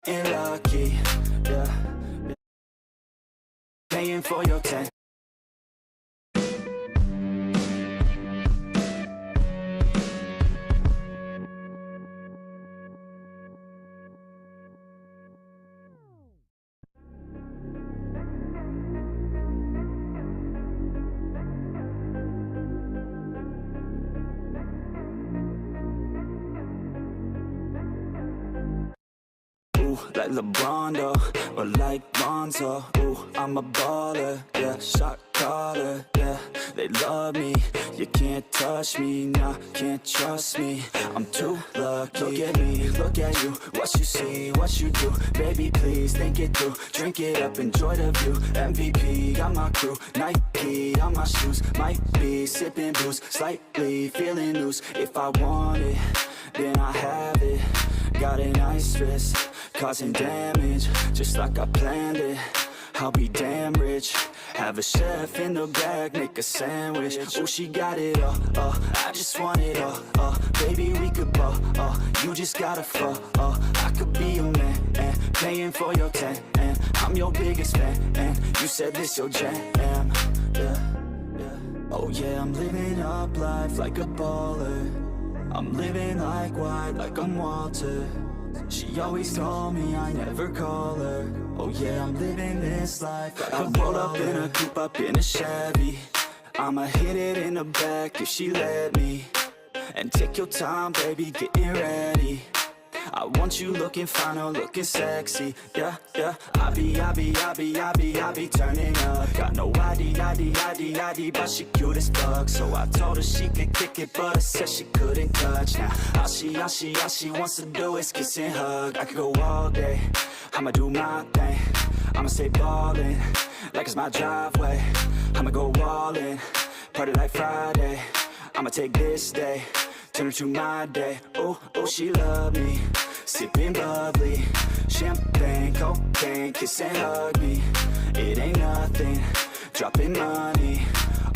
Ain't lucky, yeah. Paying for your tent. Ooh, like LeBron, though, or like Lonzo. Ooh, I'm a baller, yeah, shot caller, yeah. They love me, you can't touch me, nah, can't trust me. I'm too lucky. Look at me, look at you, what you see, what you do. Baby, please, think it through, drink it up, enjoy the view. MVP, got my crew, Nike on my shoes. Might be sipping booze, slightly feeling loose. If I want it, then I have it. Got an ice wrist, causing damage, just like I planned it. I'll be damn rich. Have a chef in the back, make a sandwich. Oh, she got it all, I just want it all, baby, we could ball, you just gotta fall, I could be your man, and paying for your tan, and I'm your biggest fan, and you said this your jam, yeah, yeah. Oh yeah, I'm living up life like a baller. I'm living like white, like I'm Walter. She always told me I never call her. Oh yeah, I'm living this life like I roll up in a coupe, up in a Chevy. I'ma hit it in the back if she let me. And take your time, baby, getting ready. I want you looking fine or looking sexy. Yeah, yeah. I be turning up. Got no ID, but she cute as fuck. So I told her she could kick it, but I said she couldn't touch. Now all she wants to do is kiss and hug. I could go all day, I'ma do my thing. I'ma stay ballin', like it's my driveway. I'ma go all in, party like Friday. I'ma take this day, turn it to my day. Oh, oh, she love me, sipping bubbly, champagne, cocaine, kiss and hug me. It ain't nothing, dropping money.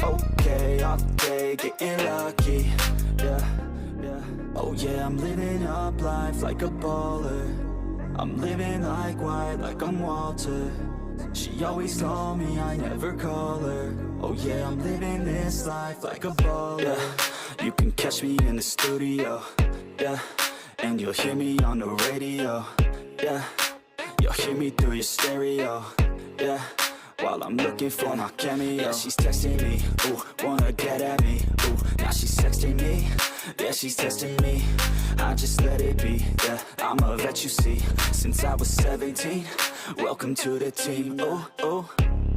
Okay, all day, getting lucky. Yeah, yeah. Oh yeah, I'm living up life like a baller. I'm living like white, like I'm Walter. She always told me I never call her. Oh yeah, I'm living this life like a baller. Yeah, you can catch me in the studio. Yeah, and you'll hear me on the radio. Yeah, you'll hear me through your stereo. Yeah, while I'm looking for my cameo. Yeah, she's texting me, ooh, wanna get at me. Ooh, now she's texting me, yeah, she's testing me. I just let it be, yeah, I'm a vet, you see. Since I was 17, welcome to the team. Oh, oh,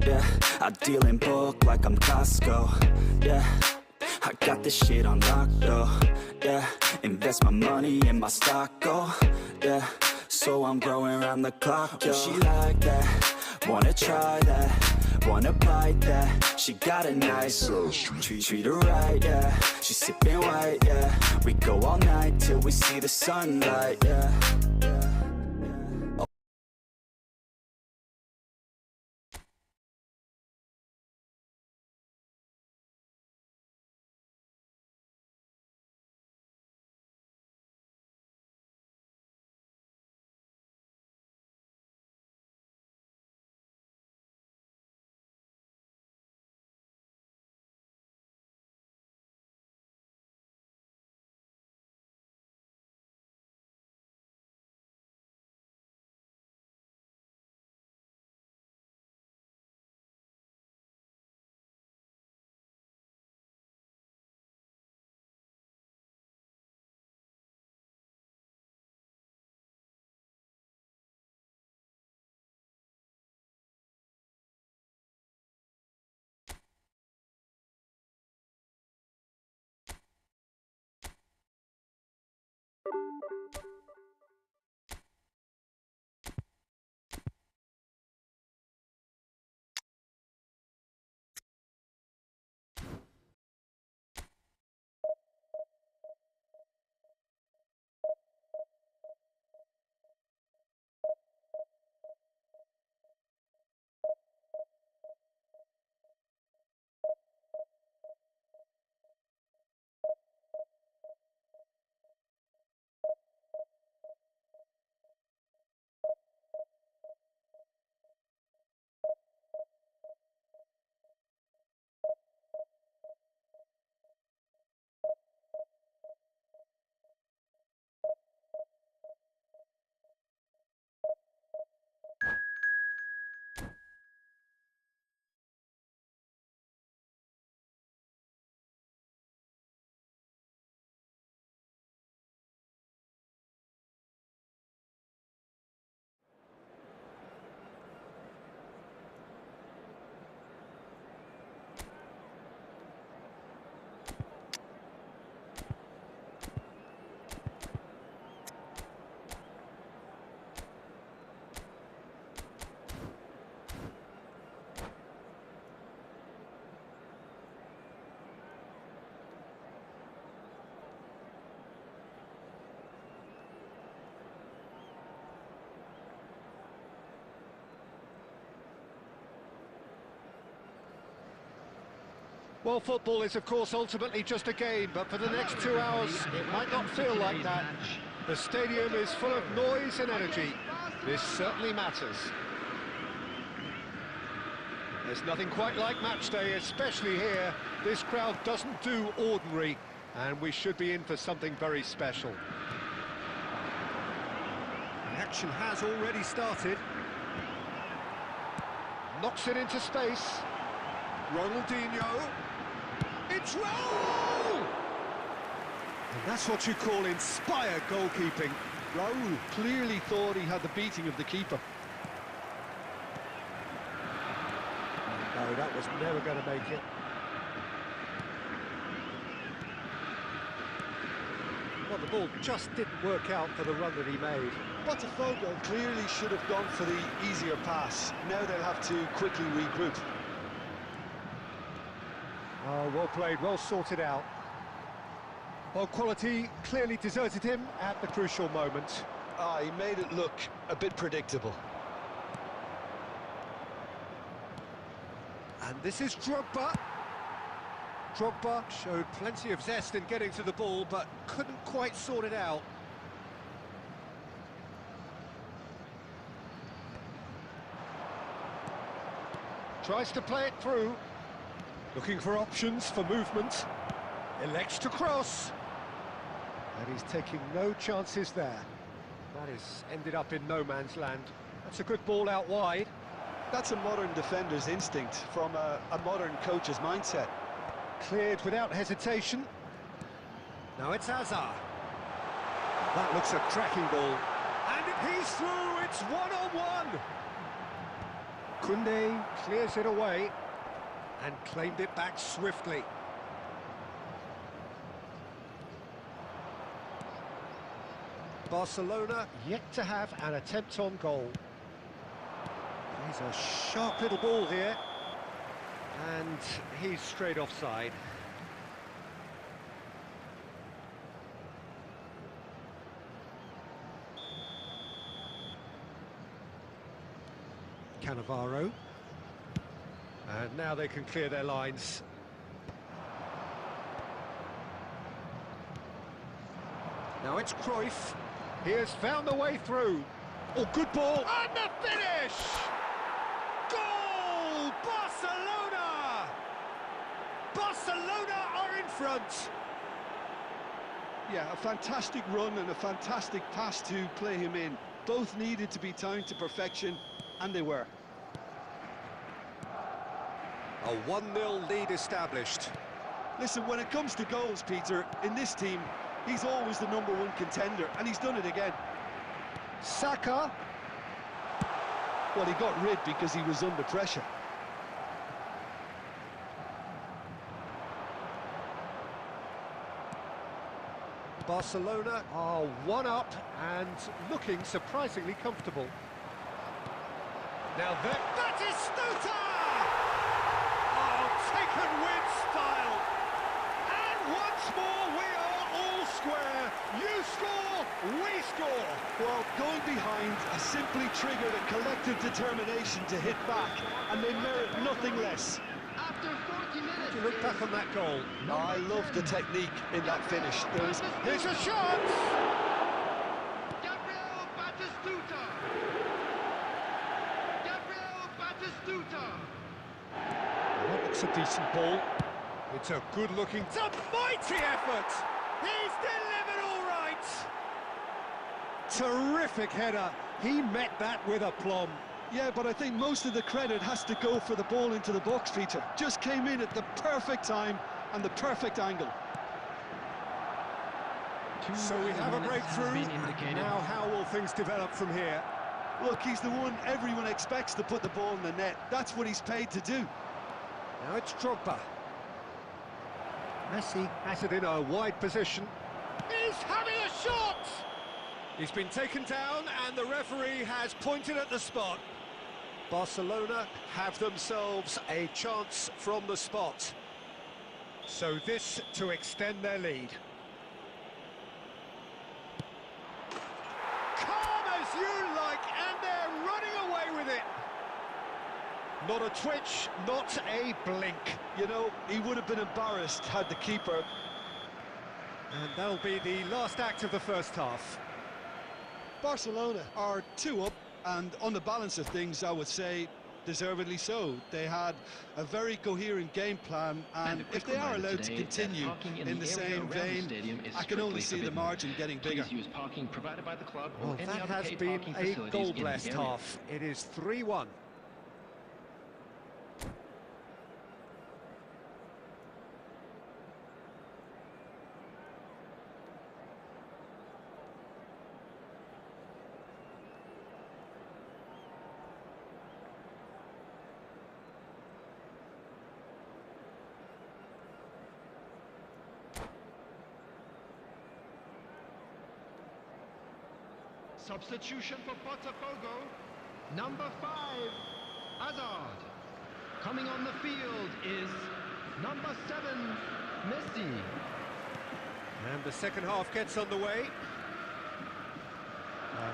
yeah, I deal in bulk like I'm Costco. Yeah, I got this shit on lock, though. Yeah, invest my money in my stock, oh, yeah. So I'm growing around the clock, yo. She like that, wanna try that, wanna bite that. She got a nice treat her right, yeah. She's sipping white, yeah. We go all night till we see the sunlight, yeah, yeah. Well, football is, of course, ultimately just a game, but for the next 2 hours, it might not feel like that. The stadium is full of noise and energy. This certainly matters. There's nothing quite like match day, especially here. This crowd doesn't do ordinary, and we should be in for something very special. The action has already started. Knocks it into space. Ronaldinho. It's Raul! And that's what you call inspired goalkeeping. Raul clearly thought he had the beating of the keeper. No, that was never going to make it. Well, the ball just didn't work out for the run that he made. Botafogo clearly should have gone for the easier pass. Now they'll have to quickly regroup. Oh, well played, well sorted out. Well, quality clearly deserted him at the crucial moment. He made it look a bit predictable. And this is Drogba. Drogba showed plenty of zest in getting to the ball, but couldn't quite sort it out. Tries to play it through. Looking for options for movement. Elects to cross. And he's taking no chances there. That is ended up in no man's land. That's a good ball out wide. That's a modern defender's instinct from a modern coach's mindset. Cleared without hesitation. Now it's Hazard. That looks a cracking ball. And he's through, it's one-on-one. Koundé clears it away and claimed it back swiftly. Barcelona yet to have an attempt on goal. Plays a sharp little ball here, and he's straight offside. Cannavaro. And now they can clear their lines. Now it's Cruyff. He has found a way through. Oh, good ball. And the finish! Goal! Barcelona! Barcelona are in front. Yeah, a fantastic run and a fantastic pass to play him in. Both needed to be timed to perfection, and they were. A 1-0 lead established. Listen, when it comes to goals, Peter, in this team, he's always the #1 contender, and he's done it again. Saka. Well, he got rid because he was under pressure. Barcelona are 1 up and looking surprisingly comfortable. Now that is Stuta! Taken with style. And once more we are all square. You score, we score. Well, going behind has simply triggered a collective determination to hit back, and they merit nothing less. After 40 minutes... To look back on that goal. I love the technique in that finish. Here's a shot! Gabriel Batistuta! Gabriel Batistuta! That looks a decent ball. It's a good-looking... It's a mighty effort! He's delivered all right! Terrific header. He met that with aplomb. Yeah, but I think most of the credit has to go for the ball into the box, Peter. Just came in at the perfect time and the perfect angle. So we have a breakthrough. Now how will things develop from here? Look, he's the one everyone expects to put the ball in the net. That's what he's paid to do. Now it's Drogba. Messi has it in a wide position. He's having a shot! He's been taken down and the referee has pointed at the spot. Barcelona have themselves a chance from the spot. So this to extend their lead. Calm as you like, and they're running away with it. Not a twitch, not a blink. You know, he would have been embarrassed had the keeper... And that'll be the last act of the first half. Barcelona are 2 up, and on the balance of things, I would say deservedly so. They had a very coherent game plan, and if they are allowed to continue in the same vein, I can only see the margin getting bigger. Use parking provided by the club Well, or any that other has paid been parking a facilities in the goal-blessed area. half. It is 3-1. Substitution for Botafogo. Number 5, Hazard. Coming on the field is number 7, Messi. And the second half gets underway.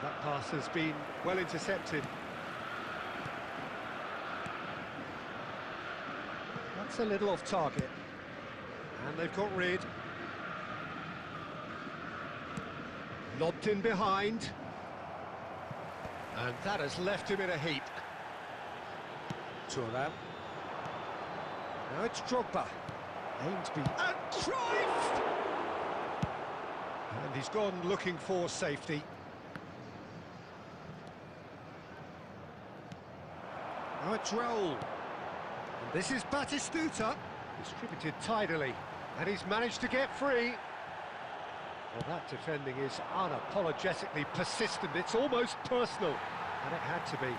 That pass has been well intercepted. That's a little off target. And they've got rid. Lobbed in behind. And that has left him in a heap. Thuram. Now it's Drogba. Ainsby. And Cruyff! And he's gone looking for safety. Now it's Raul. And this is Batistuta. Distributed tidily. And he's managed to get free. Well, that defending is unapologetically persistent. It's almost personal, and it had to be.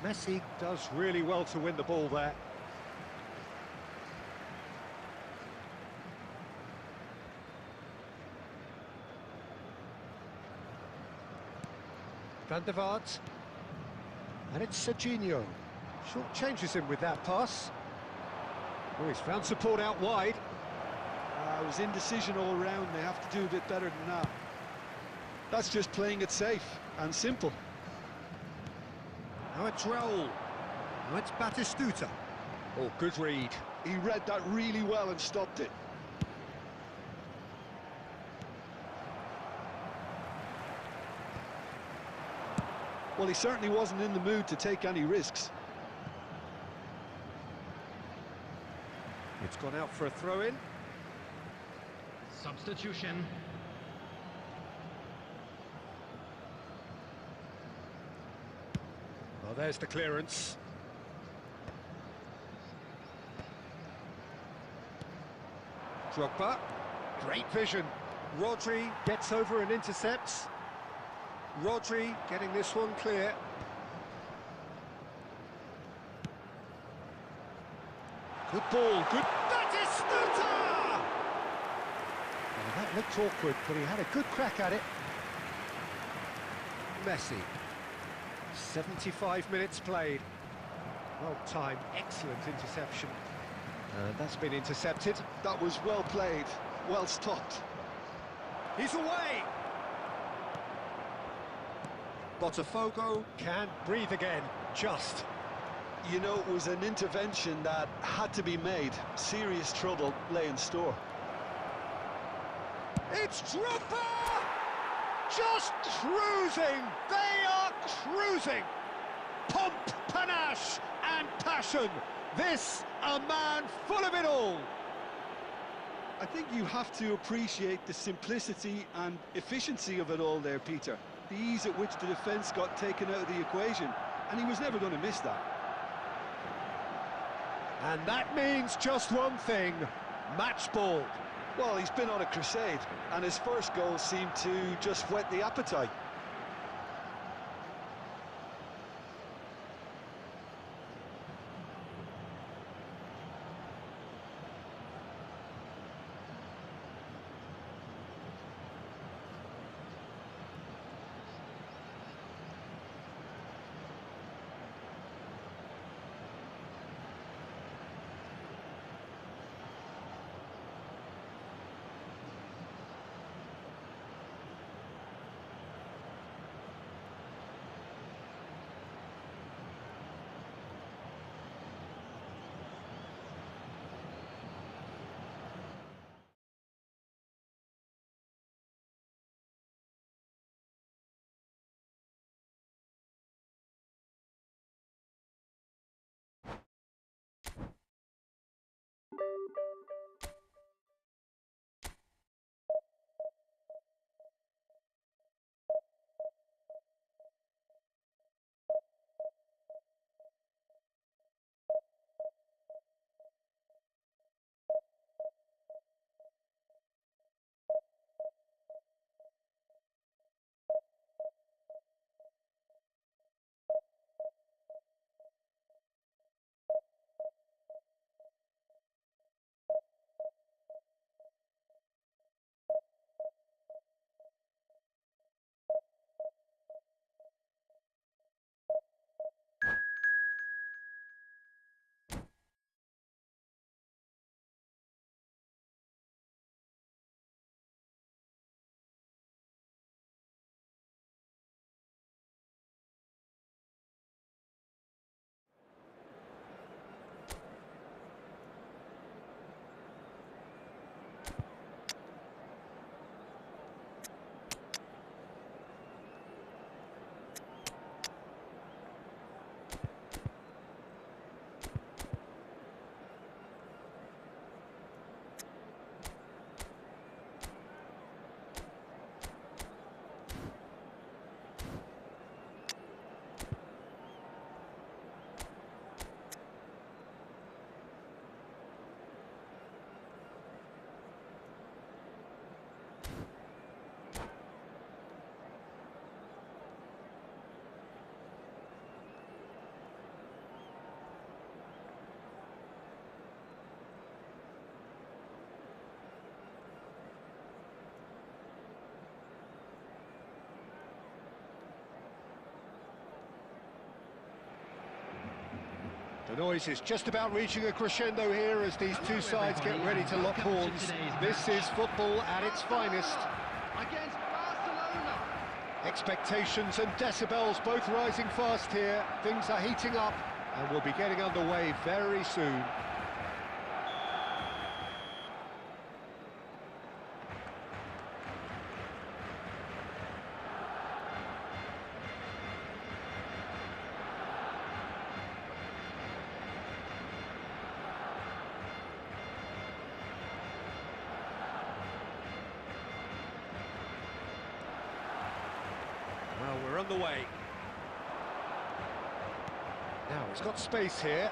Messi does really well to win the ball there. Van der Vaart. And it's Serginho. Short changes him with that pass. Oh, he's found support out wide. It was indecision all round. They have to do a bit better than that. That's just playing it safe and simple. Now it's Raul. Now it's Batistuta. Oh, good read. He read that really well and stopped it. Well, he certainly wasn't in the mood to take any risks. It's gone out for a throw-in. Substitution. Well, there's the clearance. Drogba. Great vision. Rodri gets over and intercepts. Rodri getting this one clear. Good ball, good... Batistuta! Well, that looked awkward, but he had a good crack at it. Messi. 75 minutes played. Well timed, excellent interception. That's been intercepted. That was well played, well stopped. He's away! Botafogo can't breathe again, just. You know, it was an intervention that had to be made. Serious trouble lay in store. It's Drogba! Just cruising! They are cruising! Pomp, panache and passion. This, a man full of it all. I think you have to appreciate the simplicity and efficiency of it all there, Peter. The ease at which the defence got taken out of the equation, and he was never going to miss that. And that means just one thing, match ball. Well, he's been on a crusade, and his first goal seemed to just whet the appetite. The noise is just about reaching a crescendo here as these two sides get ready to lock horns. This is football at its finest. Against Barcelona. Expectations and decibels both rising fast here. Things are heating up and we'll be getting underway very soon. Well, we're on the way. Now, he's got space here.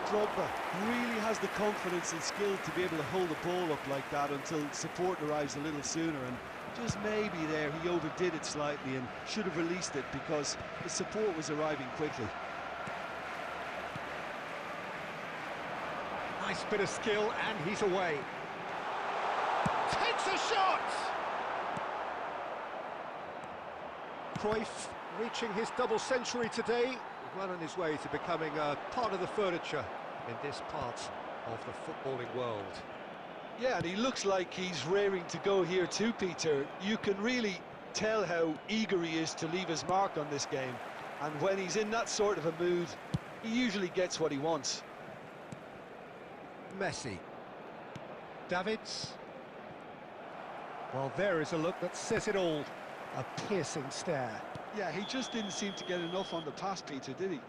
Drogba really has the confidence and skill to be able to hold the ball up like that until support arrives a little sooner, and just maybe there he overdid it slightly and should have released it because the support was arriving quickly. Nice bit of skill, and he's away. Takes a shot! Cruyff reaching his double century today, well on his way to becoming a part of the furniture in this part of the footballing world. Yeah, and he looks like he's raring to go here too, Peter. You can really tell how eager he is to leave his mark on this game, and when he's in that sort of a mood, he usually gets what he wants. Messi. Davids. Well, there is a look that says it all. A piercing stare. Yeah, he just didn't seem to get enough on the pass, Peter, did he?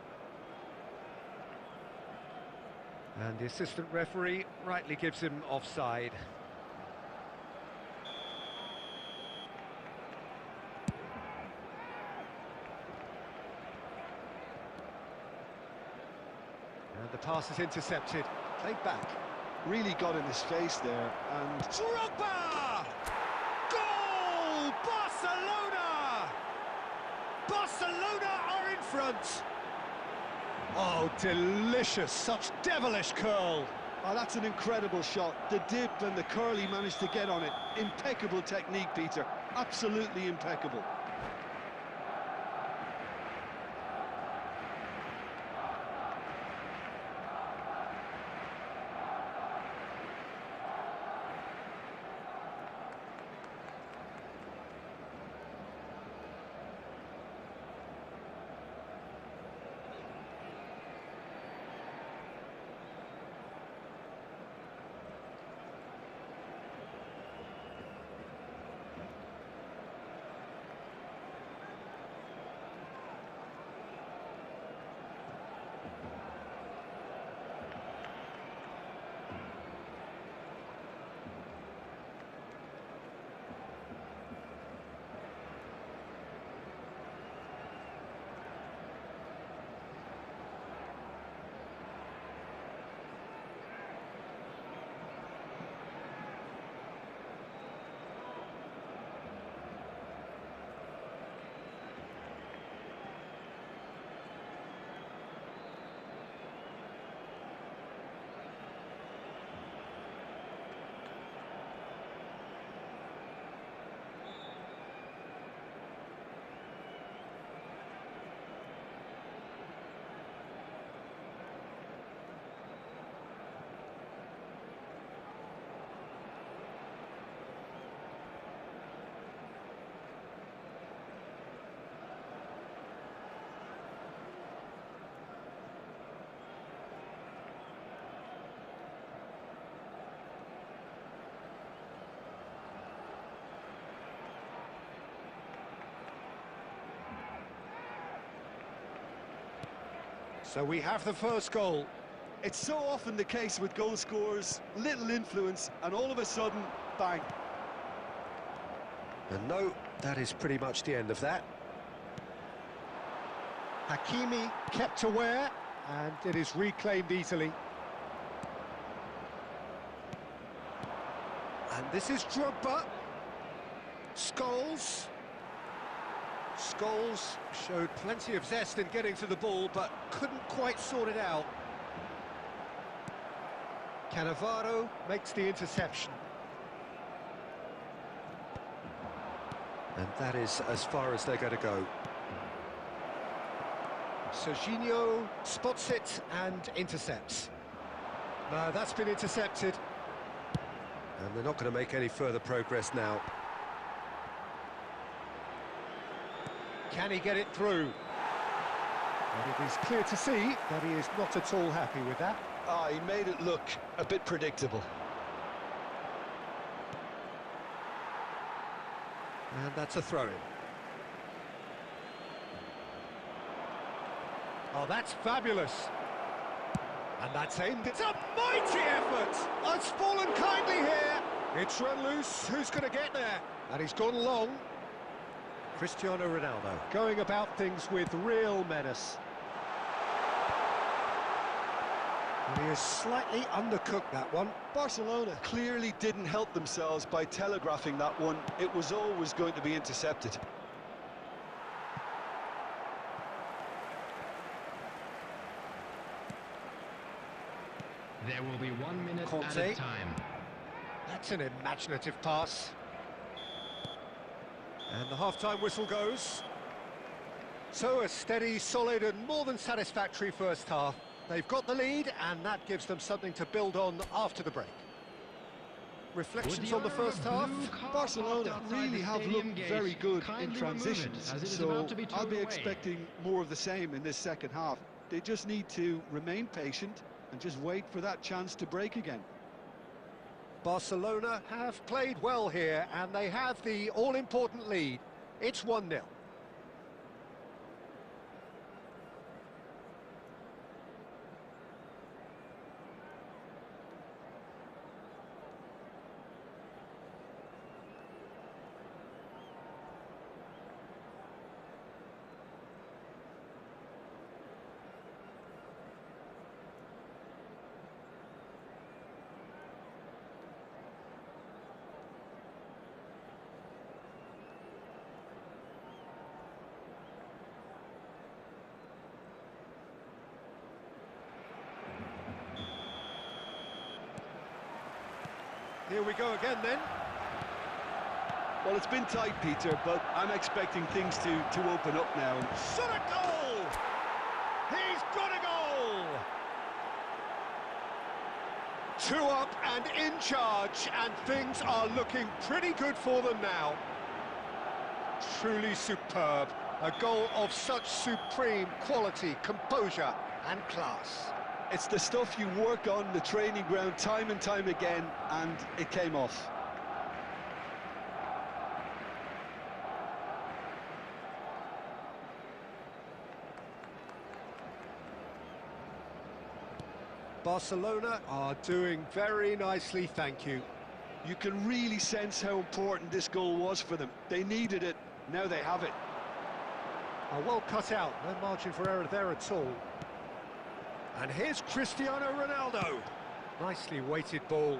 And the assistant referee rightly gives him offside. And the pass is intercepted. Played back. Really got in his face there, and... Drogba! Goal! Barcelona! Barcelona are in front! Oh, delicious! Such devilish curl! Oh, that's an incredible shot. The dip and the curl he managed to get on it. Impeccable technique, Peter. Absolutely impeccable. So we have the first goal. It's so often the case with goal scorers, little influence, and all of a sudden, bang. And no, that is pretty much the end of that. Hakimi kept aware, and it is reclaimed easily. And this is Drogba. Scholes. Scholes showed plenty of zest in getting to the ball, but couldn't quite sort it out. Cannavaro makes the interception. And that is as far as they're going to go. Serginho spots it and intercepts. No, that's been intercepted. And they're not going to make any further progress now. Can he get it through? And it is clear to see that he is not at all happy with that. Ah, he made it look a bit predictable. And that's a throw-in. Oh, that's fabulous. And that's aimed. It's a mighty effort! It's fallen kindly here. It's run loose. Who's going to get there? And he's gone long. Cristiano Ronaldo going about things with real menace. And he has slightly undercooked that one. Barcelona clearly didn't help themselves by telegraphing that one. It was always going to be intercepted. There will be 1 minute Conte. added time. That's an imaginative pass. And the half-time whistle goes. So a steady, solid and more than satisfactory first half. They've got the lead and that gives them something to build on after the break. Reflections on the first half. Barcelona really have looked very good in transitions, so I'll be expecting more of the same in this second half. They just need to remain patient and just wait for that chance to break again. Barcelona have played well here and they have the all-important lead. It's 1-0. Here we go again then. Well, it's been tight, Peter, but I'm expecting things to open up now. Shot a goal! He's got a goal! 2 up and in charge, and things are looking pretty good for them now. Truly superb. A goal of such supreme quality, composure and class. It's the stuff you work on the training ground time and time again, and it came off. Barcelona are doing very nicely, thank you. You can really sense how important this goal was for them. They needed it, now they have it. Oh, well cut out, no margin for error there at all. And here's Cristiano Ronaldo. Nicely weighted ball.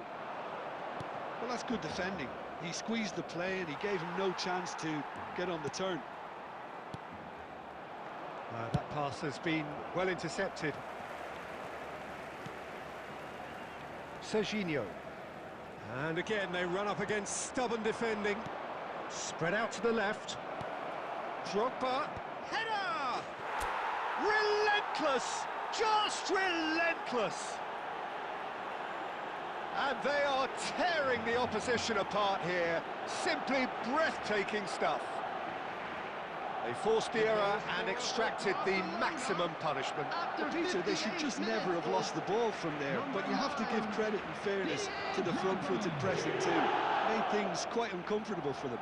Well, that's good defending. He squeezed the play and he gave him no chance to get on the turn. That pass has been well intercepted. Serginho. And again, they run up against stubborn defending. Spread out to the left. Drogba. Header! Relentless! Just relentless! And they are tearing the opposition apart here. Simply breathtaking stuff. They forced the error and extracted the maximum punishment. Well, Peter, they should just never have lost the ball from there, but you have to give credit and fairness to the front-footed pressing too. Made things quite uncomfortable for them.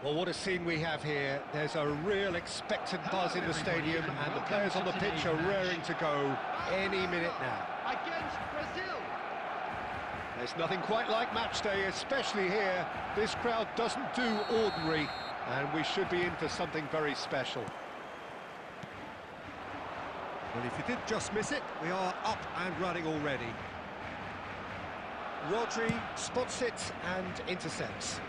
Well, what a scene we have here. There's a real expectant buzz in the stadium, and the players on the pitch are raring to go any minute now. Against Brazil. There's nothing quite like match day, especially here. This crowd doesn't do ordinary, and we should be in for something very special. Well, if you did just miss it, we are up and running already. Rodri spots it and intercepts.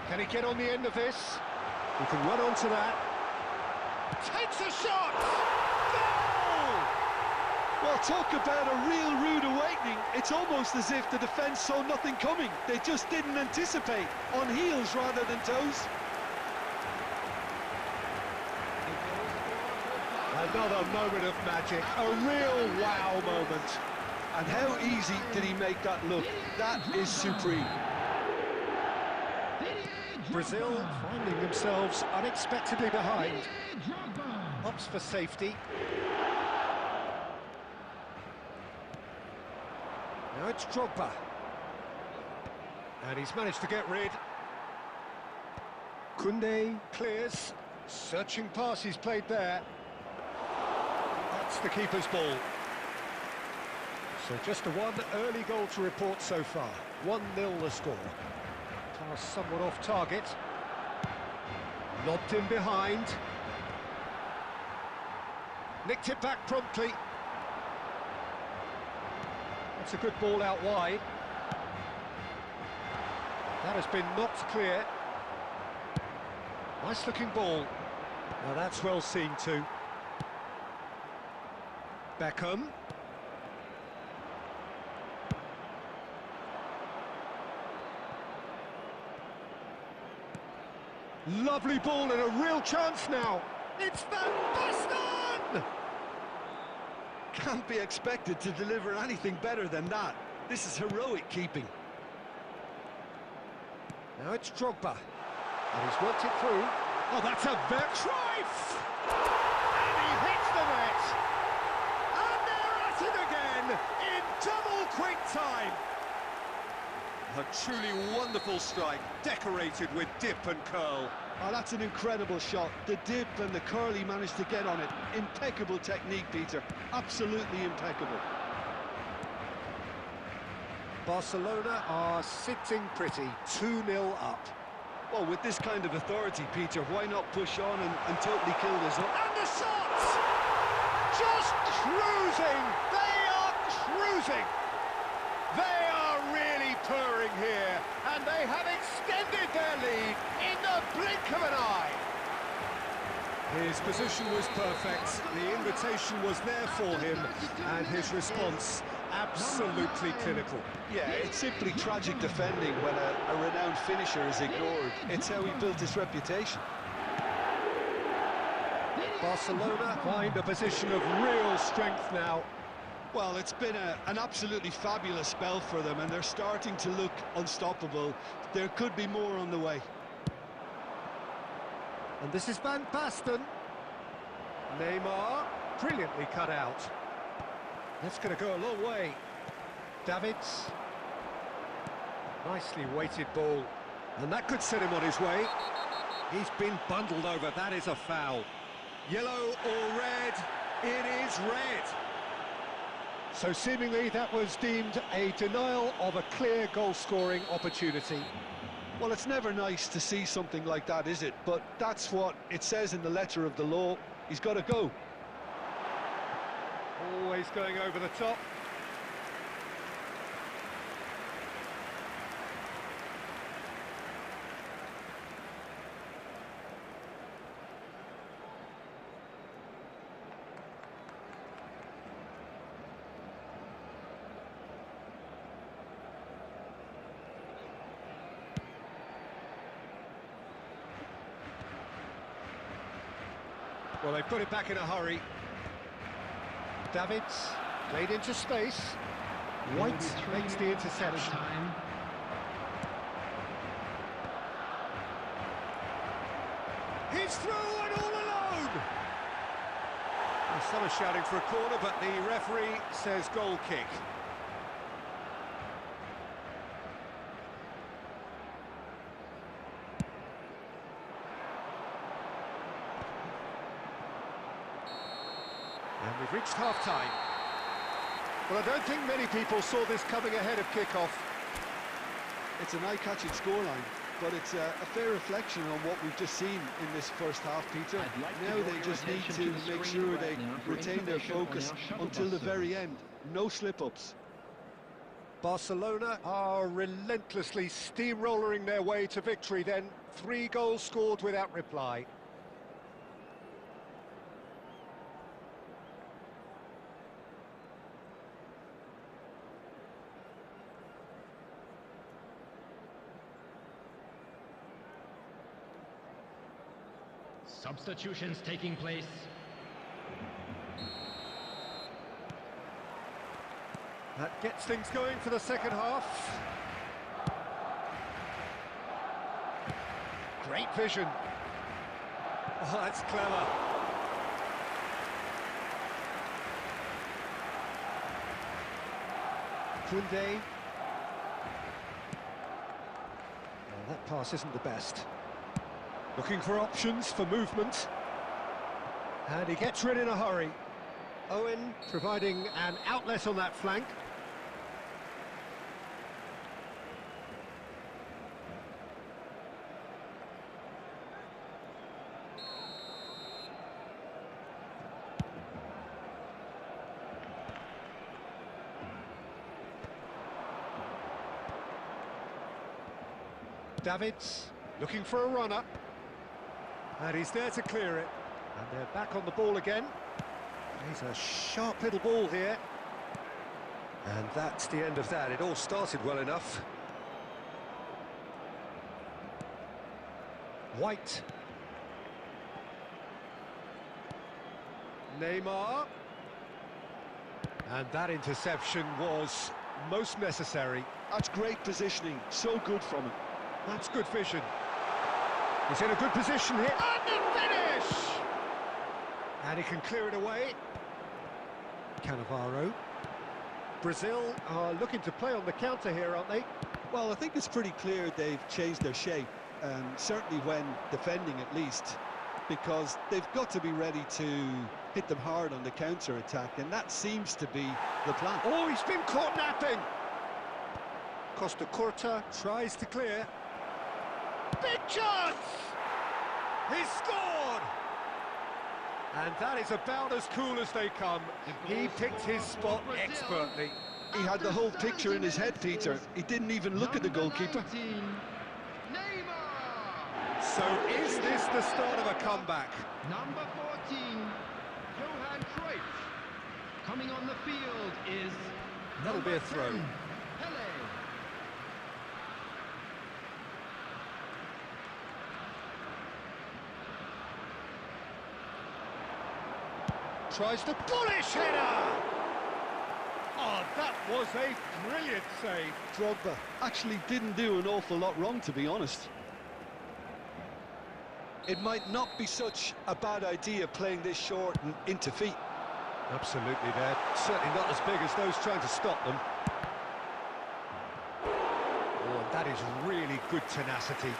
Can he get on the end of this? He can run onto that. Takes a shot! Goal! Well, talk about a real rude awakening. It's almost as if the defence saw nothing coming. They just didn't anticipate, on heels rather than toes. Another moment of magic, a real wow moment. And how easy did he make that look? That is supreme. Brazil finding themselves unexpectedly behind. Opts for safety. Now it's Drogba. And he's managed to get rid. Koundé clears. Searching pass he's played there. That's the keeper's ball. So just a one early goal to report so far. 1-0 the score. Pass somewhat off target. Lobbed in behind. Nicked it back promptly. That's a good ball out wide. That has been knocked clear. Nice looking ball. Now that's well seen too. Beckham. Lovely ball and a real chance now. It's Van Basten! Can't be expected to deliver anything better than that. This is heroic keeping. Now it's Drogba. And he's worked it through. Oh, that's a Cruyff! And he hits the net! And they're at it again in double quick time! A truly wonderful strike, decorated with dip and curl. Oh, that's an incredible shot. The dip and the curl he managed to get on it. Impeccable technique, Peter. Absolutely impeccable. Barcelona are sitting pretty, 2-0 up. Well, with this kind of authority, Peter, why not push on and totally kill this up? And the shots! Just cruising! They are cruising! They are really purring here, and they have extended their lead in the blink of an eye. His position was perfect, the invitation was there for him, and his response absolutely clinical. Yeah, it's simply tragic defending when a renowned finisher is ignored. It's how he built his reputation. Barcelona find a position of real strength now. Well, it's been an absolutely fabulous spell for them, and they're starting to look unstoppable. There could be more on the way. And this is Van Basten. Neymar, brilliantly cut out. That's going to go a long way. Davids. Nicely weighted ball. And that could set him on his way. He's been bundled over. That is a foul. Yellow or red? It is red. So seemingly that was deemed a denial of a clear goal-scoring opportunity. Well, it's never nice to see something like that, is it? But that's what it says in the letter of the law. He's got to go. Always going over the top. Well, they put it back in a hurry. Davids played into space. White makes the interception. He's through and all alone. Some are shouting for a corner, but the referee says goal kick. And we've reached half-time. Well, I don't think many people saw this coming ahead of kick-off. It's an eye-catching scoreline, but it's a fair reflection on what we've just seen in this first half, Peter. Now they just need to make sure they retain their focus until the very end. No slip-ups. Barcelona are relentlessly steamrolling their way to victory then. 3 goals scored without reply. Substitutions taking place. That gets things going for the second half. Great vision. Oh, that's clever. Koundé. Well, that pass isn't the best. Looking for options for movement. And he gets rid in a hurry. Owen providing an outlet on that flank. Davids looking for a runner. And he's there to clear it. And they're back on the ball again. He's a sharp little ball here. And that's the end of that. It all started well enough. White. Neymar. And that interception was most necessary. That's great positioning. So good from him. That's good vision. He's in a good position here. And the finish! And he can clear it away. Cannavaro. Brazil are looking to play on the counter here, aren't they? Well, I think it's pretty clear they've changed their shape, certainly when defending at least, because they've got to be ready to hit them hard on the counter-attack, and that seems to be the plan. Oh, he's been caught napping! Costa Curta tries to clear. Big chance! He scored! And that is about as cool as they come. He picked his spot expertly. He had the whole picture in his head, Peter. He didn't even look at the goalkeeper. So is this the start of a comeback? Number 14, Johan Cruyff. Coming on the field is... That'll be a throw. 10, Pele. Tries to bullish header! Oh, that was a brilliant save. Drogba actually didn't do an awful lot wrong, to be honest. It might not be such a bad idea playing this short and into feet. Absolutely, they're certainly not as big as those trying to stop them. Oh, that is really good tenacity.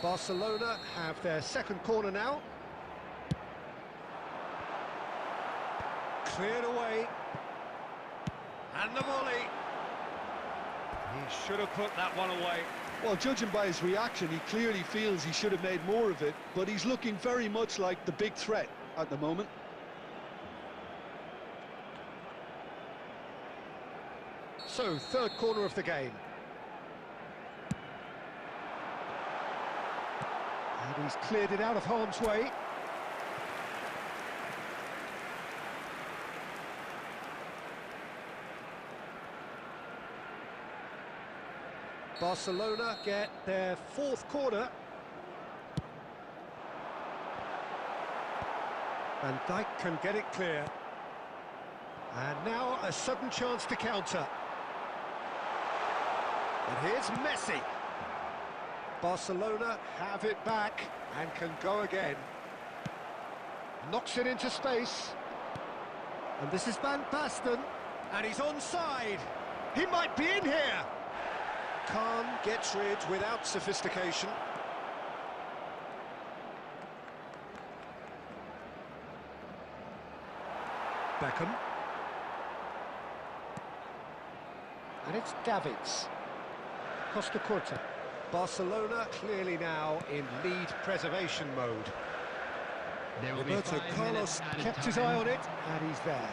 Barcelona have their second corner now. Cleared away. And the volley. He should have put that one away. Well, judging by his reaction, he clearly feels he should have made more of it, but he's looking very much like the big threat at the moment. So, third corner of the game. And he's cleared it out of harm's way. Barcelona get their fourth corner. Van Dijk can get it clear. And now a sudden chance to counter. And here's Messi. Barcelona have it back and can go again. Knocks it into space. And this is Van Basten. And he's onside. He might be in here. Khan gets rid without sophistication. Beckham. And it's Davids. Costa Curta. Barcelona clearly now in lead preservation mode. There will be Roberto 5 Carlos minutes added kept his time. eye on it, and he's there.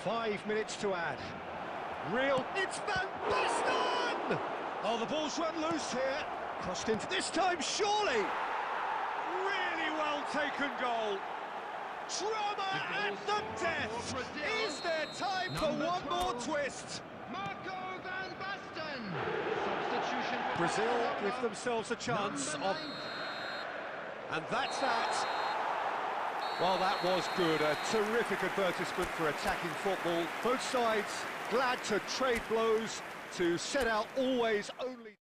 Five minutes to add. Real, it's Van Basten! Oh, the ball's run loose here. Crossed into this time, surely! Really well taken goal. Drama at the death! for Brazil. Is there time for Number one more 12. twist? Marco Van Basten. Substitution for Brazil Barcelona. give themselves a chance Number of... 9. And that's that. Well, that was good. A terrific advertisement for attacking football. Both sides glad to trade blows, to set out always only...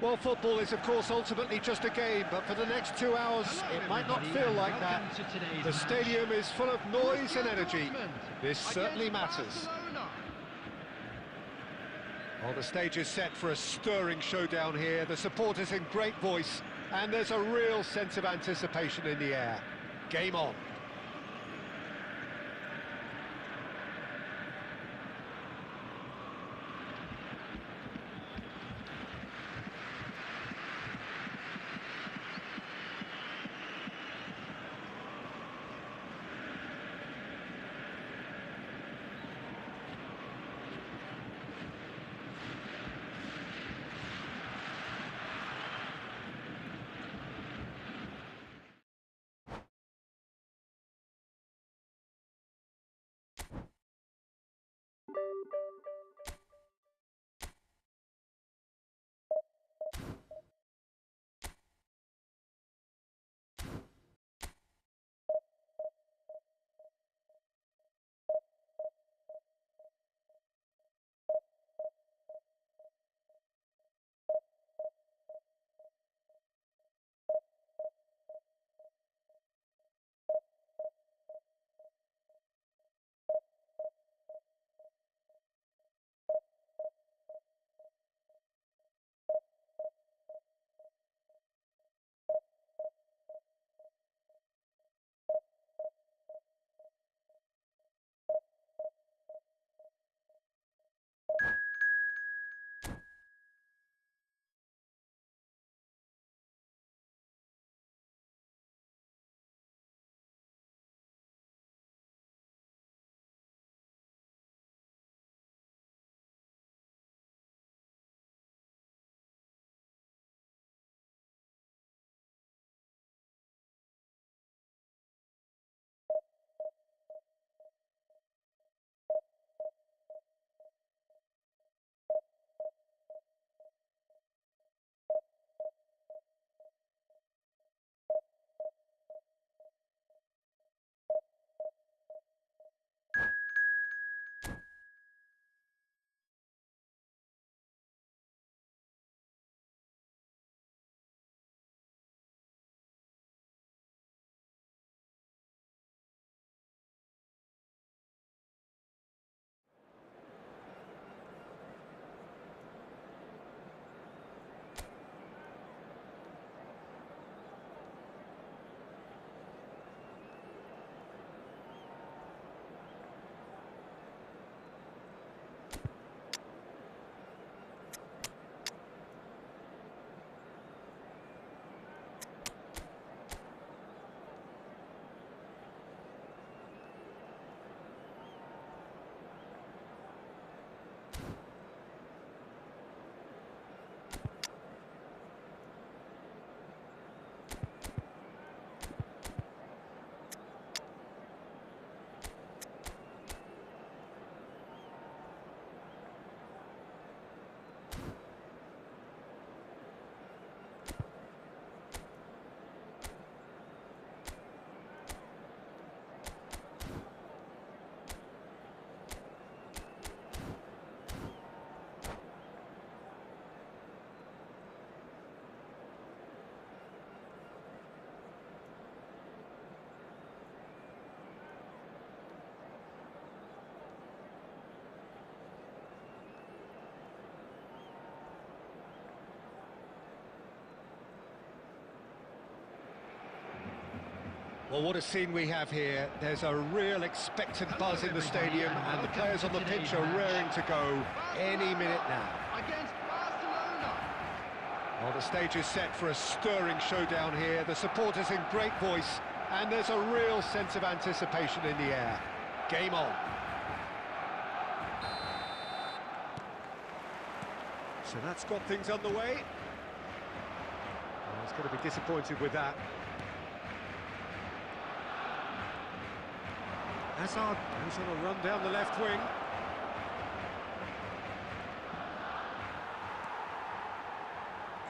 Well, football is, of course, ultimately just a game, but for the next 2 hours, Hello, it might not everybody, feel and like that. welcome to today's The match. stadium is full of noise and Borussia energy. Dortmund This certainly against matters. Barcelona. Well, the stage is set for a stirring showdown here. The supporters in great voice, and there's a real sense of anticipation in the air. Game on. Well, what a scene we have here. There's a real expectant buzz in the stadium, and the players on the pitch are raring to go any minute now. Against Barcelona. Well, the stage is set for a stirring showdown here. The supporters in great voice, and there's a real sense of anticipation in the air. Game on. So that's got things underway. Well, he's going to be disappointed with that. Hazard goes on a run down the left wing.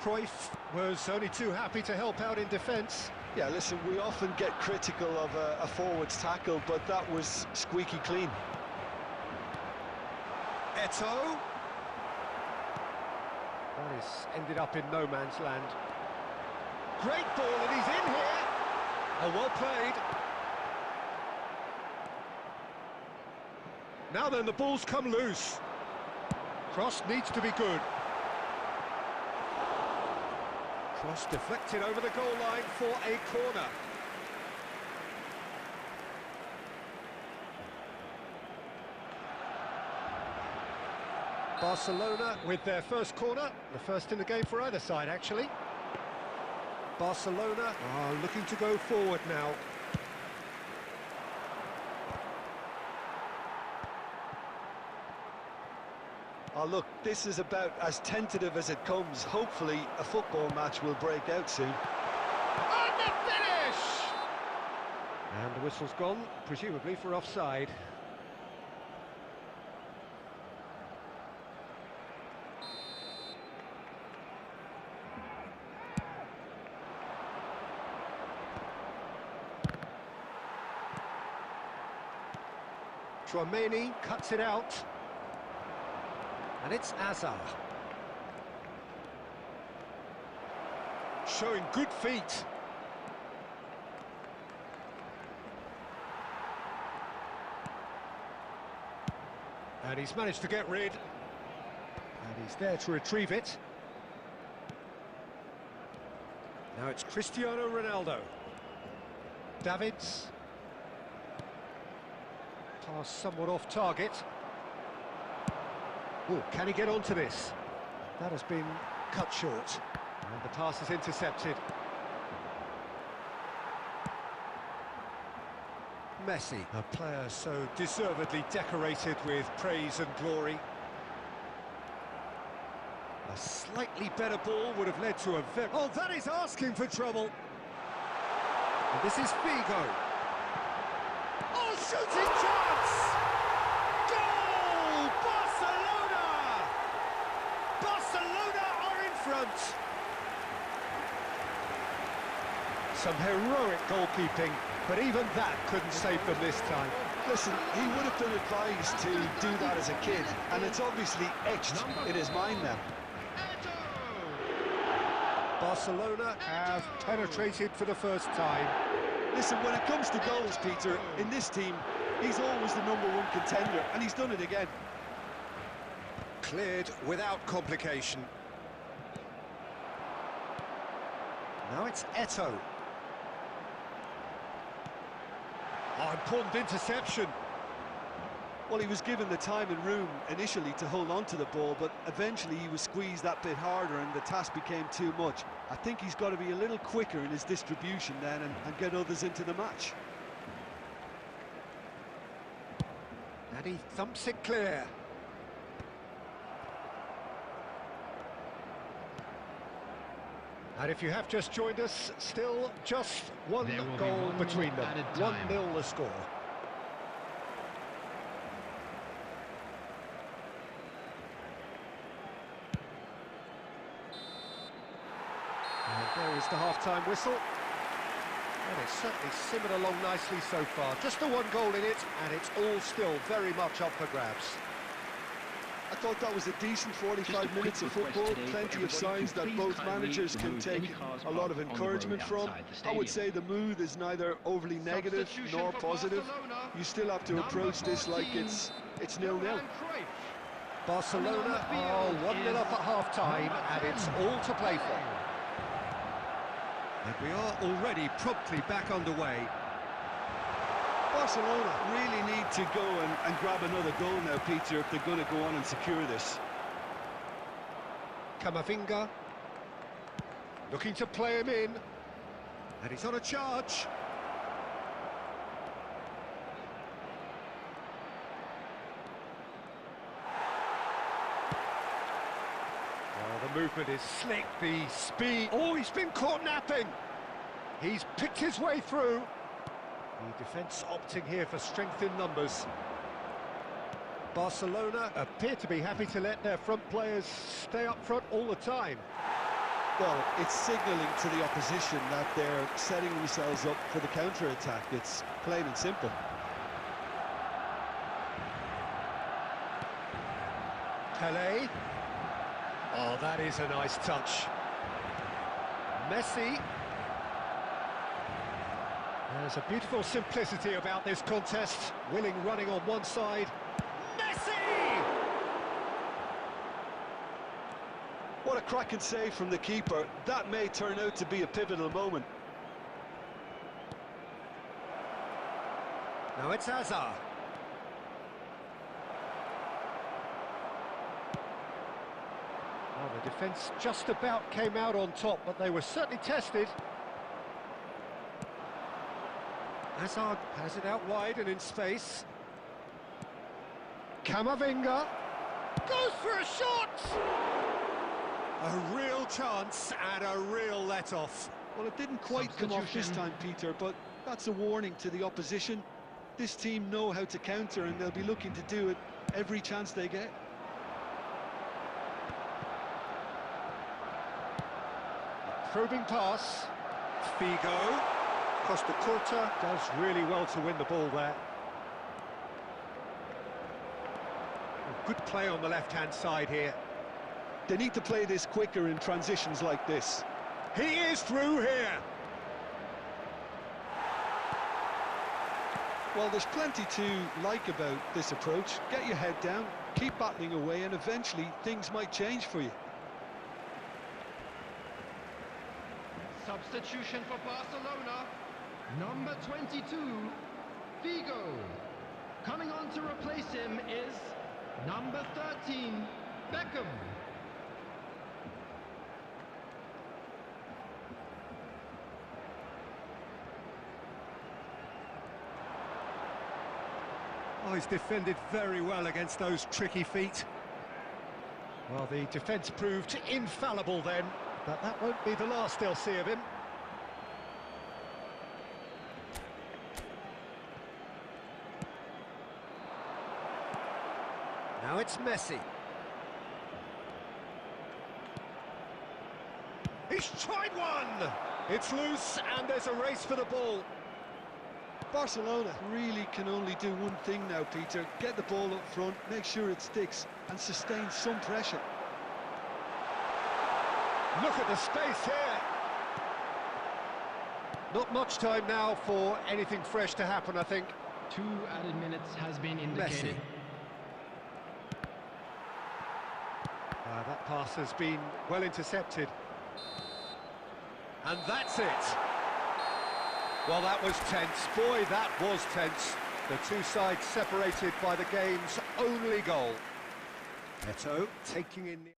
Cruyff was only too happy to help out in defence. Yeah, listen, we often get critical of a forward's tackle, but that was squeaky clean. Eto'o. Well, he's ended up in no man's land. Great ball, and he's in here! Oh, well played. Now then, the ball's come loose. Cross needs to be good. Cross deflected over the goal line for a corner. Barcelona with their first corner, the first in the game for either side, actually. Barcelona are looking to go forward now. Oh, look, this is about as tentative as it comes. Hopefully, a football match will break out soon. And the finish! And the whistle's gone, presumably for offside. Tchouaméni cuts it out. And it's Azar. Showing good feet. And he's managed to get rid. And he's there to retrieve it. Now it's Cristiano Ronaldo. Davids. Pass somewhat off target. Oh, can he get onto this? That has been cut short. And the pass is intercepted. Messi, a player so deservedly decorated with praise and glory. A slightly better ball would have led to a very... Oh, that is asking for trouble. And this is Figo. Oh, shooting chance! Goal! Barcelona! Barcelona are in front. Some heroic goalkeeping, but even that couldn't save them this time. Listen, he would have been advised to do that as a kid, and it's obviously etched in his mind now. Barcelona have penetrated for the first time. Listen, when it comes to goals, Peter, in this team, he's always the #1 contender, and he's done it again. Cleared without complication. Now it's Eto'o. Oh, important interception. Well, he was given the time and room initially to hold on to the ball, but eventually he was squeezed that bit harder and the task became too much. I think he's got to be a little quicker in his distribution then and get others into the match. And he thumps it clear. And if you have just joined us, still just one goal between them. 1-0 the score. And there is the half-time whistle. And it's certainly simmered along nicely so far. Just the one goal in it, and it's all still very much up for grabs. I thought that was a decent 45 minutes of football, plenty of signs that both managers can take a lot of encouragement from. I would say the mood is neither overly negative nor positive. You still have to approach this like it's 0-0. Barcelona are 1-0 up at half-time, and it's all to play for. And we are already promptly back underway. Barcelona really need to go and grab another goal now, Peter, if they're going to go on and secure this. Camavinga looking to play him in, and he's on a charge. Oh, the movement is slick, the speed. Oh, he's been caught napping. He's picked his way through. The defence opting here for strength in numbers. Barcelona appear to be happy to let their front players stay up front all the time. Well, it's signalling to the opposition that they're setting themselves up for the counter-attack. It's plain and simple. Pelé. Oh, that is a nice touch. Messi. There's a beautiful simplicity about this contest. Willing running on one side. Messi! What a cracking save from the keeper. That may turn out to be a pivotal moment. Now it's Hazard. Well, the defence just about came out on top, but they were certainly tested. Hazard has it out wide and in space. Camavinga goes for a shot! A real chance and a real let-off. Well, it didn't quite come off this time, Peter, but that's a warning to the opposition. This team know how to counter, and they'll be looking to do it every chance they get. Probing pass. Figo. Costa Curta does really well to win the ball there. Good play on the left-hand side here. They need to play this quicker in transitions like this. He is through here. Well, there's plenty to like about this approach. Get your head down, keep battling away, and eventually things might change for you. Substitution for Barcelona. Number 22, Figo. Coming on to replace him is number 13, Beckham. Oh, he's defended very well against those tricky feet. Well, the defence proved infallible then, but that won't be the last they'll see of him. Now it's Messi. He's tried one! It's loose and there's a race for the ball. Barcelona really can only do one thing now, Peter. Get the ball up front, make sure it sticks, and sustain some pressure. Look at the space here. Not much time now for anything fresh to happen, I think. 2 added minutes has been indicated. Messi. That pass has been well intercepted. And that's it. Well, that was tense. Boy, that was tense. The two sides separated by the game's only goal. Eto taking in the...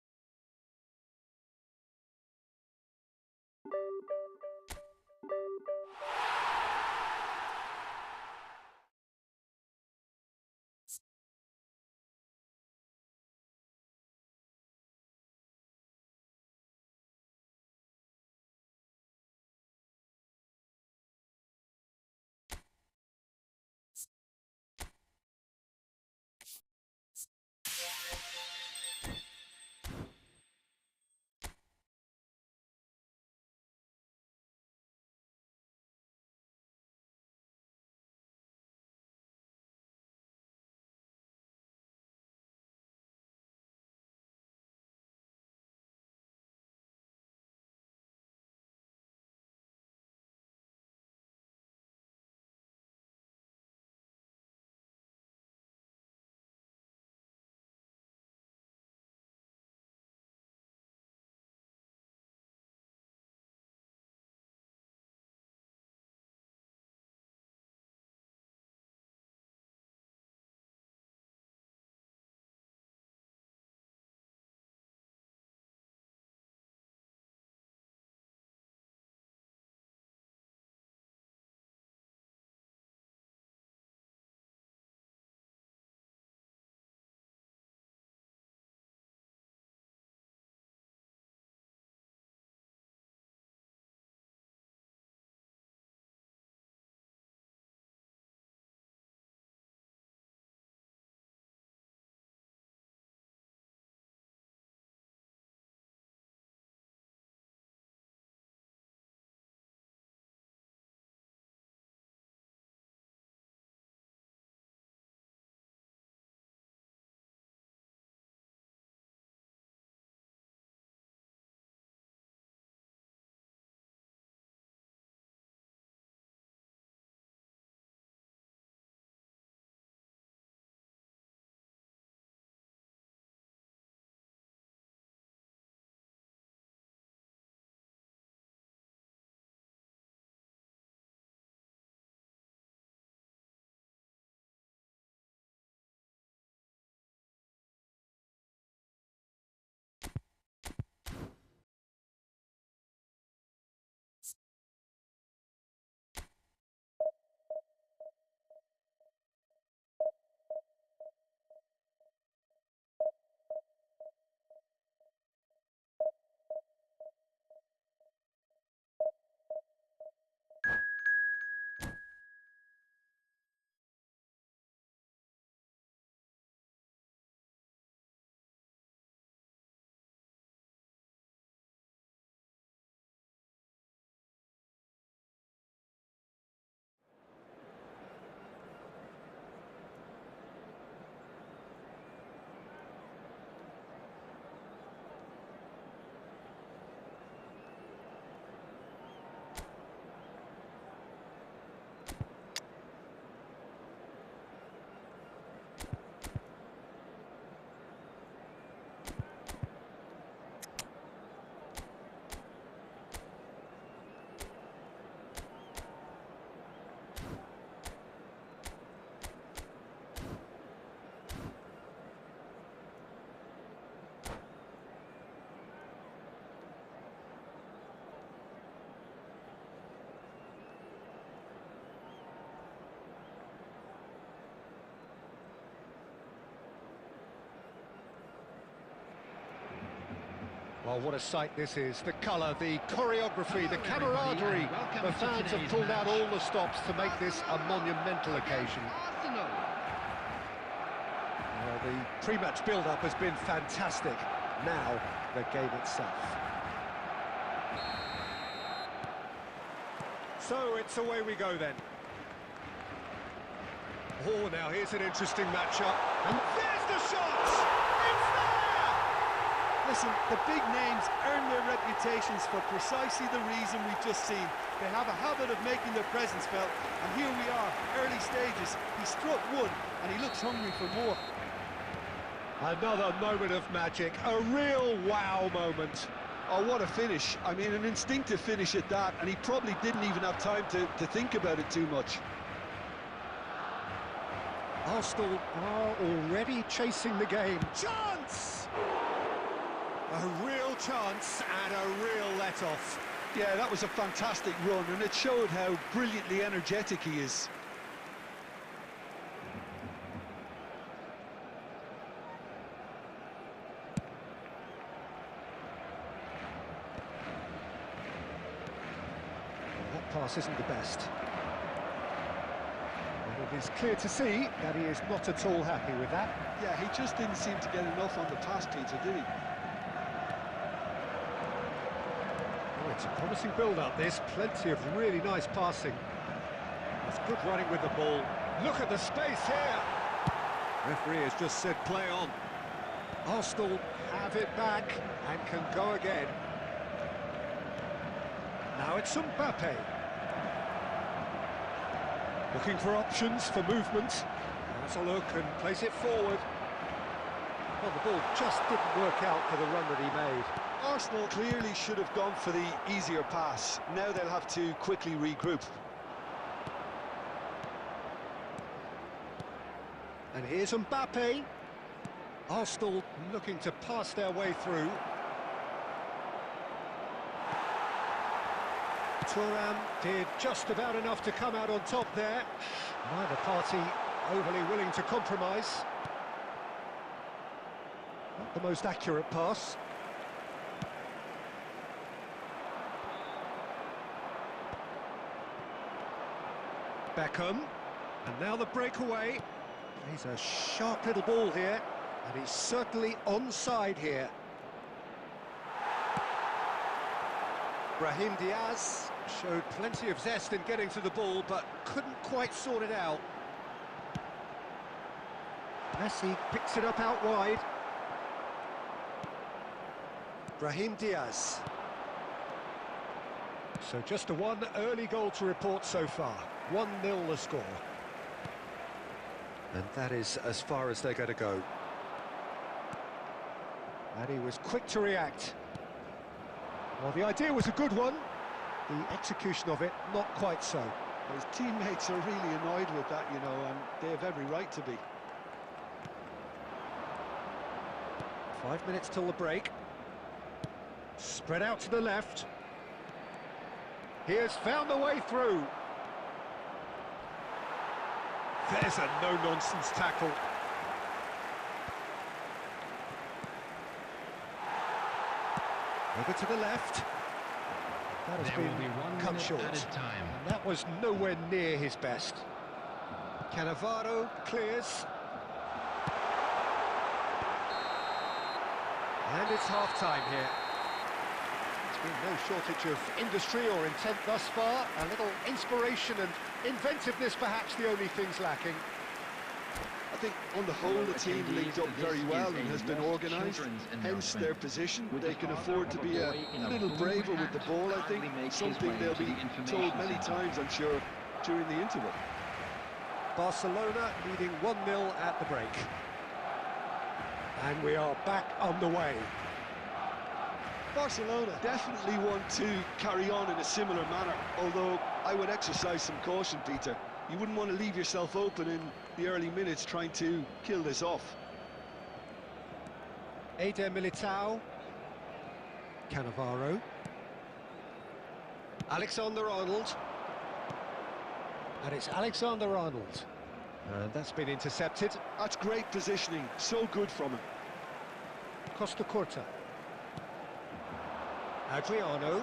Well, what a sight this is. The colour, the choreography, the camaraderie. The fans have pulled out all the stops to make this a monumental occasion. Well, the pre-match build-up has been fantastic. Now, the game itself. So, it's away we go then. Oh, now here's an interesting matchup. And there's the shot! It's there! Listen, the big names earn their reputations for precisely the reason we've just seen. They have a habit of making their presence felt, and here we are, early stages. He struck one, and he looks hungry for more. Another moment of magic, a real wow moment. Oh, what a finish. I mean, an instinctive finish at that, and he probably didn't even have time to think about it too much. Arsenal are already chasing the game. Chance! A real chance and a real let-off. Yeah, that was a fantastic run, and it showed how brilliantly energetic he is. That pass isn't the best. It is clear to see that he is not at all happy with that. Yeah, he just didn't seem to get enough on the pass, Peter, did he? Oh, it's a promising build-up, this. Plenty of really nice passing. It's good running with the ball. Look at the space here! Referee has just said play on. Arsenal have it back and can go again. Now it's Mbappe. Looking for options for movement. Has a look and plays it forward. Well, the ball just didn't work out for the run that he made. Arsenal clearly should have gone for the easier pass. Now they'll have to quickly regroup. And here's Mbappe. Arsenal looking to pass their way through. Thuram did just about enough to come out on top there. Neither party overly willing to compromise. Not the most accurate pass. Beckham. And now the breakaway. He's a sharp little ball here. And he's certainly onside here. Brahim Diaz showed plenty of zest in getting to the ball, but couldn't quite sort it out. Messi picks it up out wide. Brahim Diaz. So just a one early goal to report so far. 1-0 the score. And that is as far as they're going to go. And he was quick to react. Well, the idea was a good one. The execution of it, not quite so. His teammates are really annoyed with that, you know, and they have every right to be. 5 minutes till the break. Spread out to the left. He has found the way through. There's a no-nonsense tackle. Over to the left. That has been cut short. And that was nowhere near his best. Cannavaro clears. And it's half-time here. There's been no shortage of industry or intent thus far. A little inspiration and inventiveness, perhaps the only things lacking. I think on the whole the team linked up very well and has been organised, hence their position. They can afford to be a little braver with the ball, I think, something they'll be told many times, I'm sure, during the interval. Barcelona leading 1-0 at the break. And we are back on the way. Barcelona definitely want to carry on in a similar manner, although I would exercise some caution, Peter. You wouldn't want to leave yourself open in the early minutes trying to kill this off. Eder Militao. Cannavaro. Alexander-Arnold. And it's Alexander-Arnold. And that's been intercepted. That's great positioning, so good from him. Costa Curta. Adriano.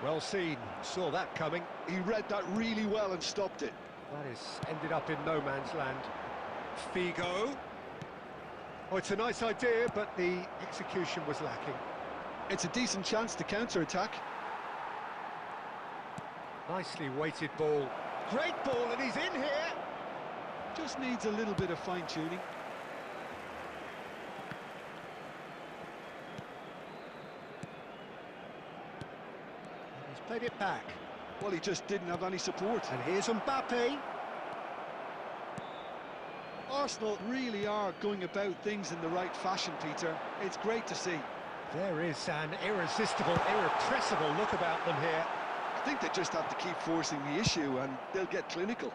Well seen, saw that coming. He read that really well and stopped it. That is ended up in no man's land. Figo. Oh, it's a nice idea, but the execution was lacking. It's a decent chance to counter-attack. Nicely weighted ball. Great ball, and he's in here. Just needs a little bit of fine-tuning. He's played it back. Well, he just didn't have any support. And here's Mbappe. Arsenal really are going about things in the right fashion, Peter. It's great to see. There is an irresistible, irrepressible look about them here. I think they just have to keep forcing the issue and they'll get clinical.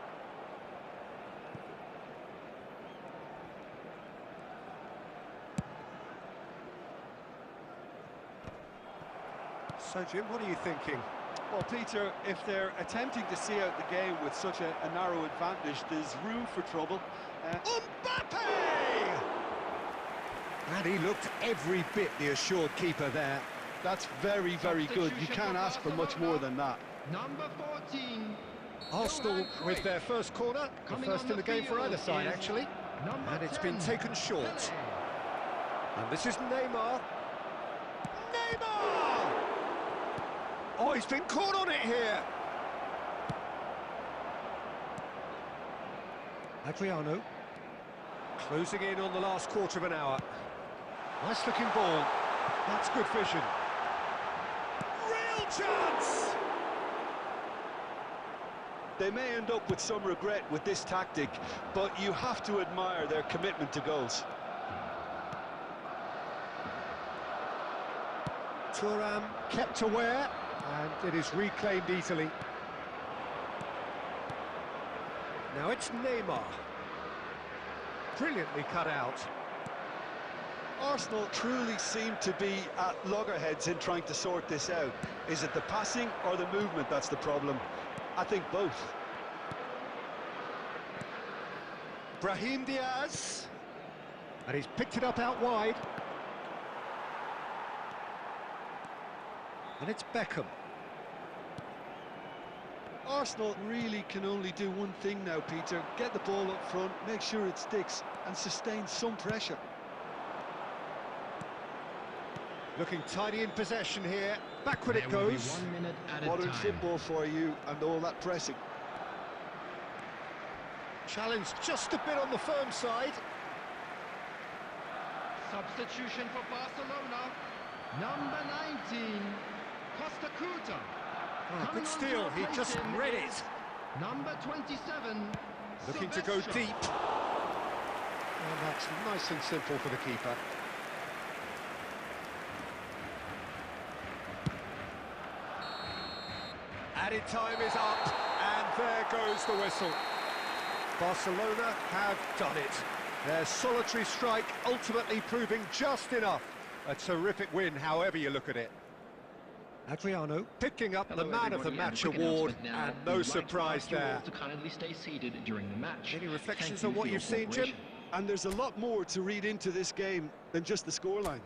So, Jim, what are you thinking? Well, Peter, if they're attempting to see out the game with such a narrow advantage, there's room for trouble. Mbappe! And he looked every bit the assured keeper there. That's very, very good. You can't ask for much more than that. Number 14. Arsenal with their first corner, the first in the game for either side, actually. And it's been taken short. And this is Neymar. Neymar! Oh, he's been caught on it here. Adriano. Closing in on the last quarter of an hour. Nice looking ball. That's good vision. Real chance! They may end up with some regret with this tactic, but you have to admire their commitment to goals. Thuram kept aware, and it is reclaimed easily. Now it's Neymar. Brilliantly cut out. Arsenal truly seem to be at loggerheads in trying to sort this out. Is it the passing or the movement that's the problem? I think both. Brahim Diaz. And he's picked it up out wide. And it's Beckham. Arsenal really can only do one thing now, Peter. Get the ball up front, make sure it sticks, and sustain some pressure. Looking tidy in possession here. Backward it There will be goes. 1 minute at a Modern time. football for you, and all that pressing. Challenge just a bit on the firm side. Substitution for Barcelona. Number 19. Costa Curta. Oh, Coming good on steal, to he replace just him read is it. Number 27. Looking to go Silvestre. deep. And that's nice and simple for the keeper. Added time is up, and there goes the whistle. Barcelona have done it. Their solitary strike ultimately proving just enough. A terrific win, however you look at it. Adriano picking up the Man of the Match award, and no surprise there. To kindly stay seated during the match. Any reflections Thank on you what for you've your seen, Jim? cooperation. And there's a lot more to read into this game than just the scoreline.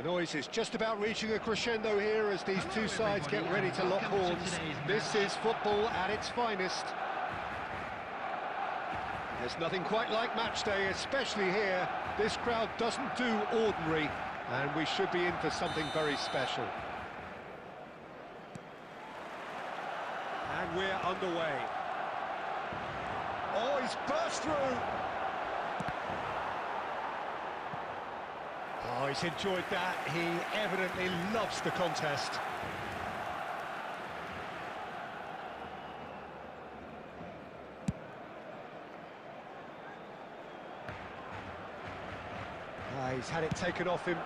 The noise is just about reaching a crescendo here as these two sides get ready to lock horns. This is football at its finest. There's nothing quite like match day, especially here. This crowd doesn't do ordinary, and we should be in for something very special. And we're underway. Oh, he's burst through! Oh, he's enjoyed that. He evidently loves the contest. He's had it taken off him.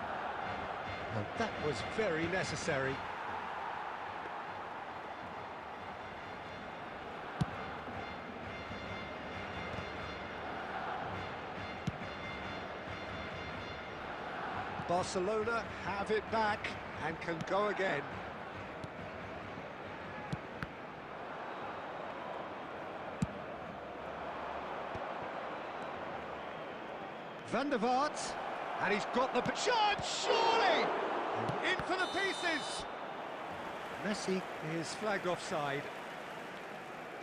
And that was very necessary. Barcelona have it back and can go again. Van der Vaart, and he's got the shot, surely! In for the pieces! Messi is flagged offside.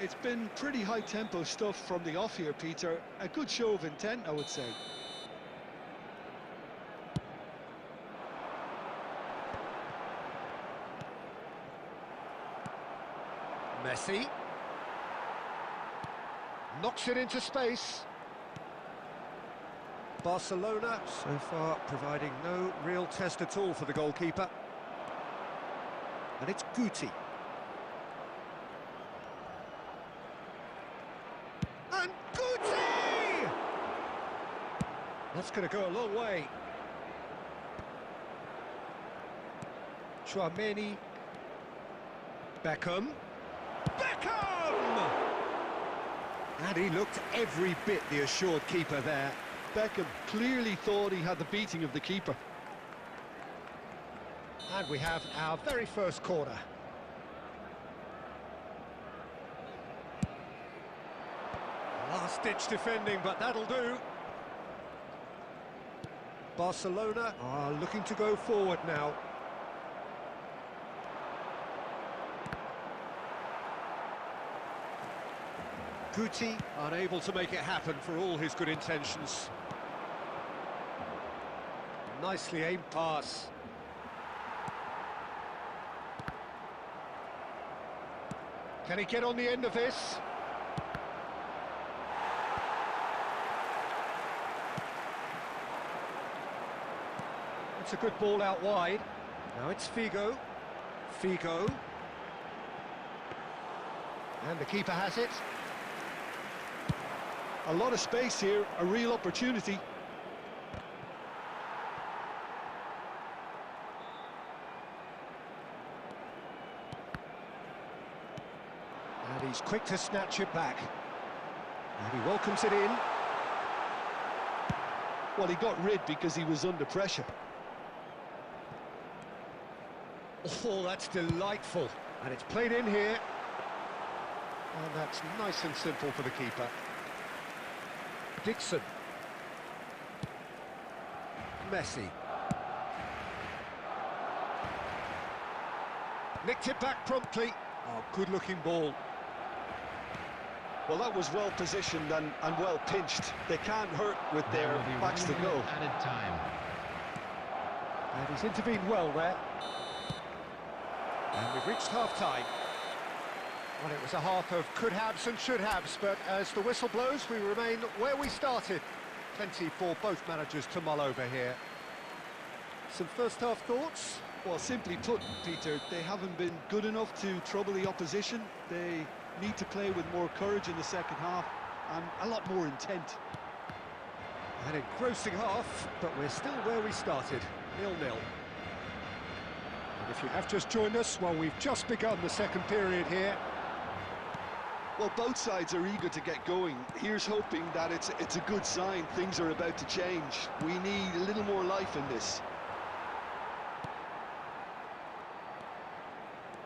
It's been pretty high-tempo stuff from the off here, Peter. A good show of intent, I would say. Messi knocks it into space. Barcelona so far providing no real test at all for the goalkeeper. And it's Guti. And Guti! That's going to go a long way. Chouameni. Beckham. Beckham! And he looked every bit the assured keeper there. Beckham clearly thought he had the beating of the keeper. And we have our very first corner. Last-ditch defending, but that'll do. Barcelona are looking to go forward now. Guti unable to make it happen for all his good intentions. Nicely aimed pass. Can he get on the end of this? It's a good ball out wide. Now it's Figo. Figo. And the keeper has it. A lot of space here, a real opportunity. And he's quick to snatch it back. And he welcomes it in. Well, he got rid because he was under pressure. Oh, that's delightful. And it's played in here. And that's nice and simple for the keeper. Dixon. Messi. Nicked it back promptly. Oh, good-looking ball. Well, that was well positioned and well pinched. They can't hurt with their backs to go. Added time. And he's intervened well there. And we've reached half-time. Well, it was a half of could-haves and should-haves, but as the whistle blows, we remain where we started. Plenty for both managers to mull over here. Some first-half thoughts? Well, simply put, Peter, they haven't been good enough to trouble the opposition. They need to play with more courage in the second half and a lot more intent. An engrossing half, but we're still where we started, 0-0. And if you have just joined us, well, we've just begun the second period here. Well, both sides are eager to get going. Here's hoping that it's a good sign. Things are about to change. We need a little more life in this.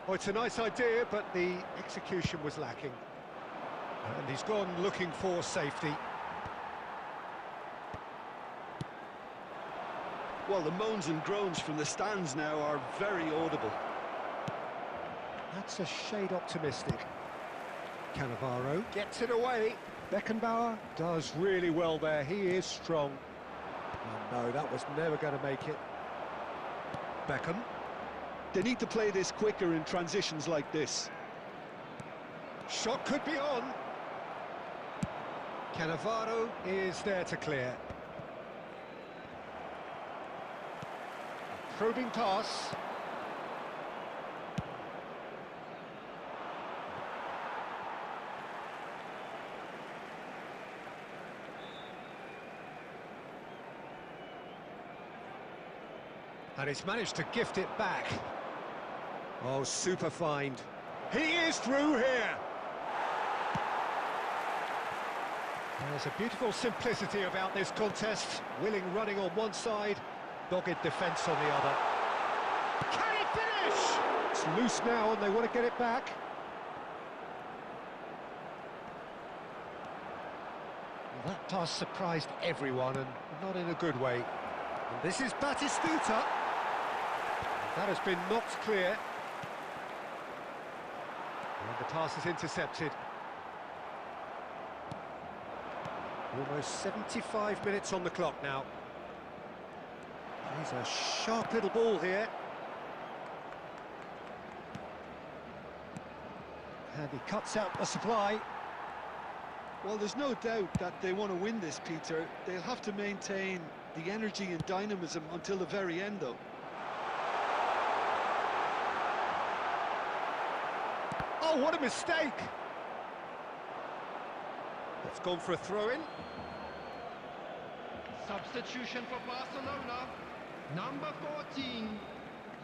Oh, it's a nice idea, but the execution was lacking. And he's gone looking for safety. Well, the moans and groans from the stands now are very audible. That's a shade optimistic. Cannavaro gets it away. Beckenbauer does really well there. He is strong. Oh, no, that was never going to make it. Beckham. They need to play this quicker in transitions like this. Shot could be on. Cannavaro is there to clear. Probing pass. And he's managed to gift it back. Oh, super find. He is through here. There's a beautiful simplicity about this contest. Willing running on one side, dogged defence on the other. Can he finish? It's loose now and they want to get it back. Well, that pass surprised everyone and not in a good way. And this is Batistuta. That has been knocked clear. And the pass is intercepted. Almost 75 minutes on the clock now. He's a sharp little ball here. And he cuts out the supply. Well, there's no doubt that they want to win this, Peter. They'll have to maintain the energy and dynamism until the very end, though. Oh, what a mistake! It's gone for a throw-in. Substitution for Barcelona. Number 14,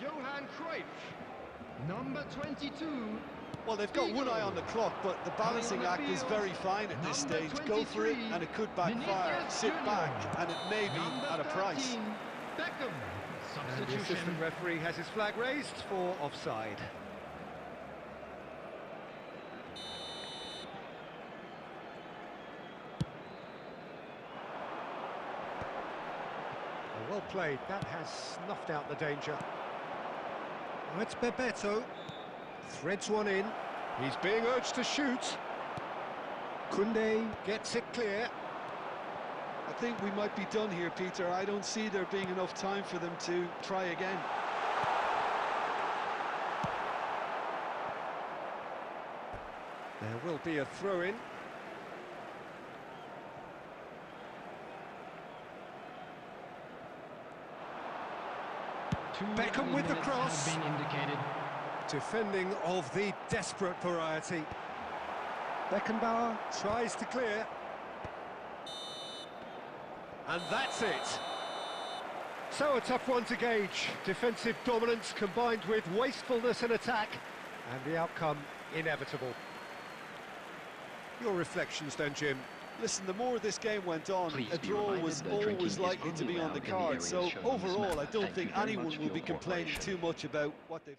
Johan Cruyff. Number 22. Well, they've got one eye on the clock, but the balancing act is very fine at this stage. Go for it, and it could backfire. Sit back, and it may be at a price. Beckham. And the assistant referee has his flag raised for offside. Well played, that has snuffed out the danger. Now it's Bebeto, threads one in, he's being urged to shoot. Koundé gets it clear. I think we might be done here, Peter. I don't see there being enough time for them to try again. There will be a throw-in. Beckham with the cross. Have been indicated. Defending of the desperate variety. Beckenbauer tries to clear. And that's it. So a tough one to gauge. Defensive dominance combined with wastefulness in attack. And the outcome inevitable. Your reflections then, Jim? Listen, the more this game went on, Please a be draw reminded was that drinking always is likely to only be on allowed the in the card. areas So shown on this overall, map. I don't Thank think you very anyone much for will be your complaining cooperation. too much about what they've...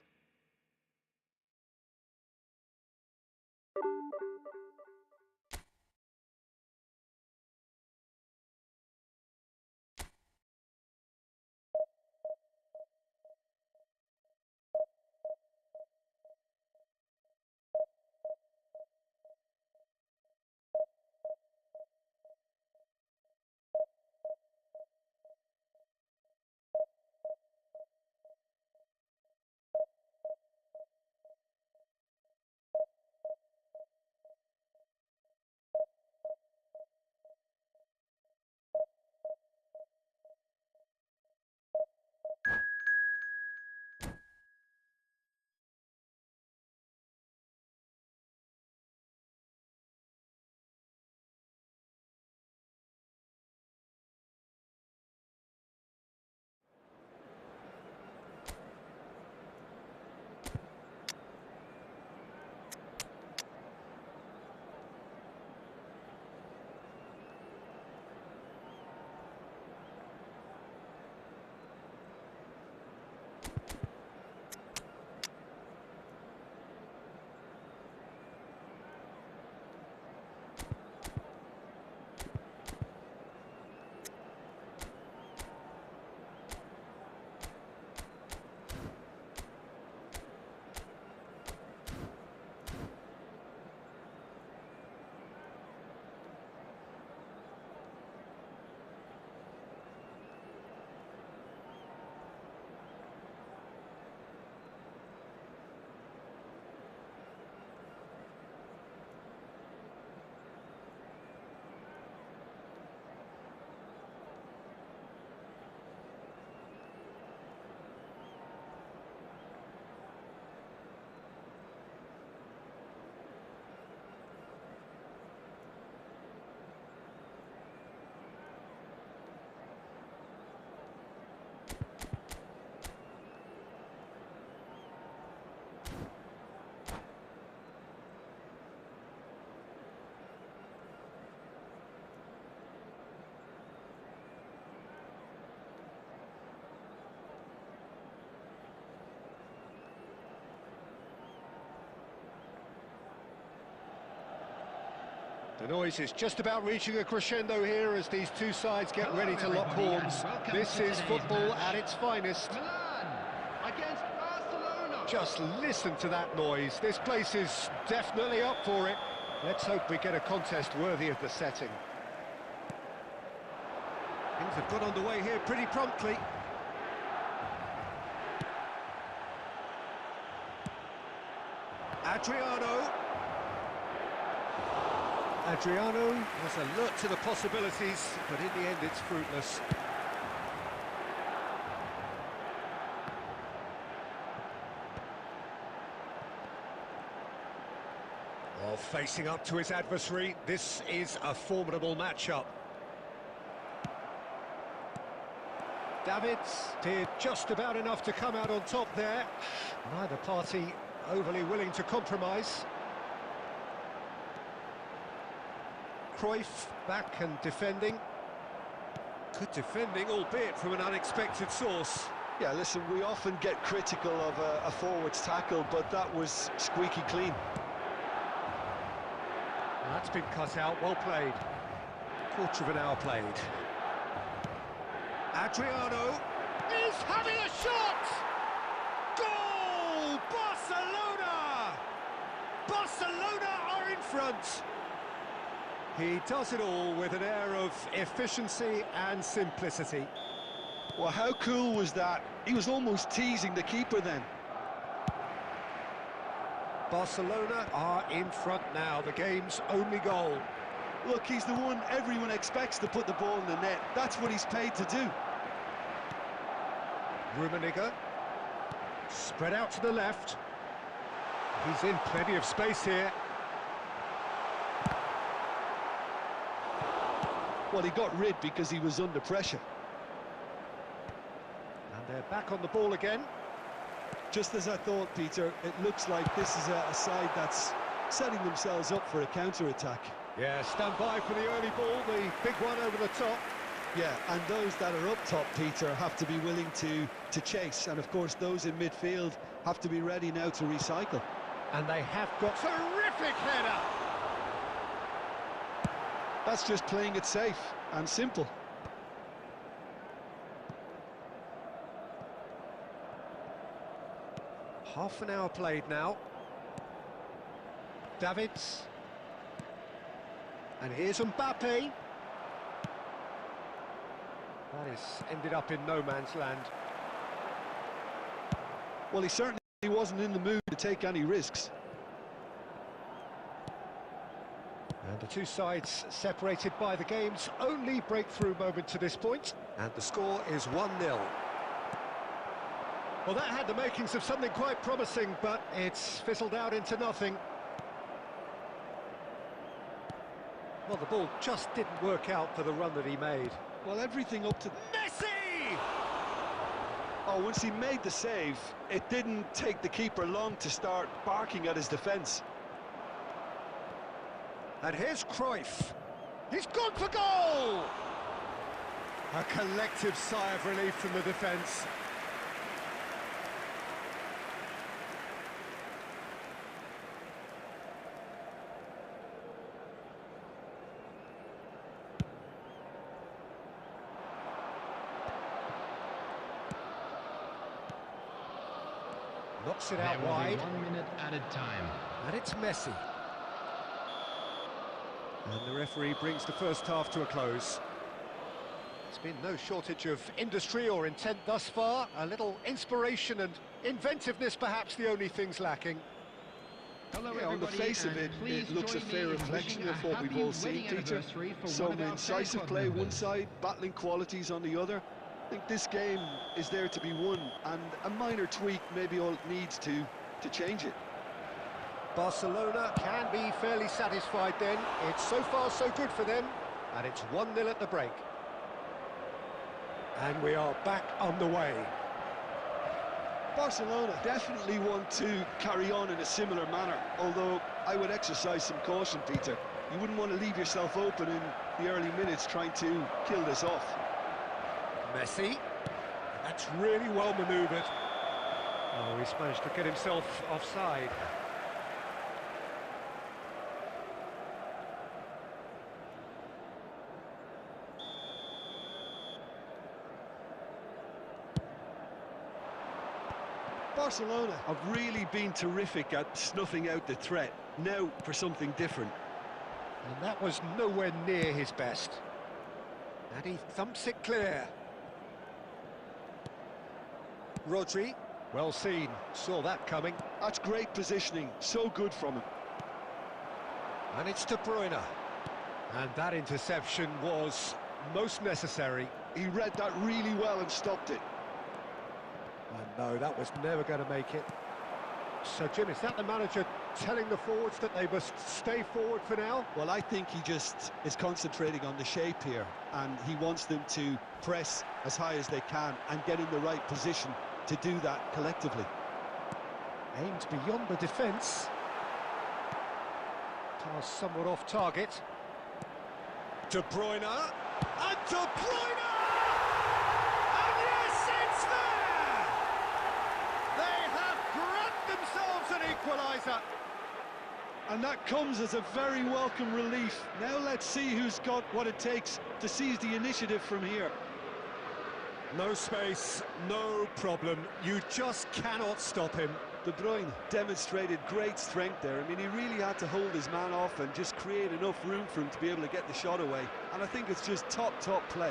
The noise is just about reaching a crescendo here as these two sides get ready to lock horns. This is football at its finest. Milan against Barcelona. Just listen to that noise. This place is definitely up for it. Let's hope we get a contest worthy of the setting. Things have got underway here pretty promptly. Adriano was alert to the possibilities, but in the end it's fruitless. Well, facing up to his adversary, this is a formidable matchup. Davids did just about enough to come out on top there. Neither party overly willing to compromise. Cruyff back and defending. Good defending, albeit from an unexpected source. Yeah, listen, we often get critical of a forward's tackle, but that was squeaky clean. That's been cut out, well played. Quarter of an hour played. Adriano is having a shot! Goal! Barcelona! Barcelona are in front! He does it all with an air of efficiency and simplicity. Well, how cool was that? He was almost teasing the keeper then. Barcelona are in front now, the game's only goal. Look, he's the one everyone expects to put the ball in the net. That's what he's paid to do. Rummenigge, spread out to the left. He's in plenty of space here. Well, he got rid because he was under pressure. And they're back on the ball again. Just as I thought, Peter, it looks like this is a side that's setting themselves up for a counter-attack. Yeah, stand by for the early ball, the big one over the top. Yeah, and those that are up top, Peter, have to be willing to chase. And, of course, those in midfield have to be ready now to recycle. And they have got terrific header! That's just playing it safe and simple. Half an hour played now. Davids. And here's Mbappe. That has ended up in no man's land. Well, he certainly wasn't in the mood to take any risks. And the two sides separated by the game's only breakthrough moment to this point. And the score is 1-0. Well, that had the makings of something quite promising, but it's fizzled out into nothing. Well, the ball just didn't work out for the run that he made. Well, everything up to... Messi! Oh, once he made the save, it didn't take the keeper long to start barking at his defence. And here's Cruyff. He's gone for goal! A collective sigh of relief from the defence. Knocks it out wide. 1 minute added time. And it's Messi. And the referee brings the first half to a close. There's been no shortage of industry or intent thus far. A little inspiration and inventiveness, perhaps the only things lacking. Hello, Yeah, on the face of it, it looks a fair reflection of what we've all seen, Peter. Some incisive play one side, battling qualities on the other. I think this game is there to be won, and a minor tweak may be all it needs to change it. Barcelona can be fairly satisfied then. It's so far so good for them, and it's 1-0 at the break. And we are back underway. Barcelona definitely want to carry on in a similar manner, although I would exercise some caution, Peter. You wouldn't want to leave yourself open in the early minutes trying to kill this off. Messi, that's really well manoeuvred. Oh, he's managed to get himself offside. Barcelona have really been terrific at snuffing out the threat. Now for something different. And that was nowhere near his best. And he thumps it clear. Rodri, well seen, saw that coming. That's great positioning, so good from him. And it's De Bruyne. And that interception was most necessary. He read that really well and stopped it. And no, that was never going to make it. So, Jim, is that the manager telling the forwards that they must stay forward for now? Well, I think he just is concentrating on the shape here, and he wants them to press as high as they can and get in the right position to do that collectively. Aimed beyond the defence. Pass somewhat off target. De Bruyne, and De Bruyne! And yes, it's there! They have grabbed themselves an equaliser. And that comes as a very welcome relief. Now let's see who's got what it takes to seize the initiative from here. No space, no problem. You just cannot stop him. De Bruyne demonstrated great strength there. I mean, he really had to hold his man off and just create enough room for him to be able to get the shot away. And I think it's just top play.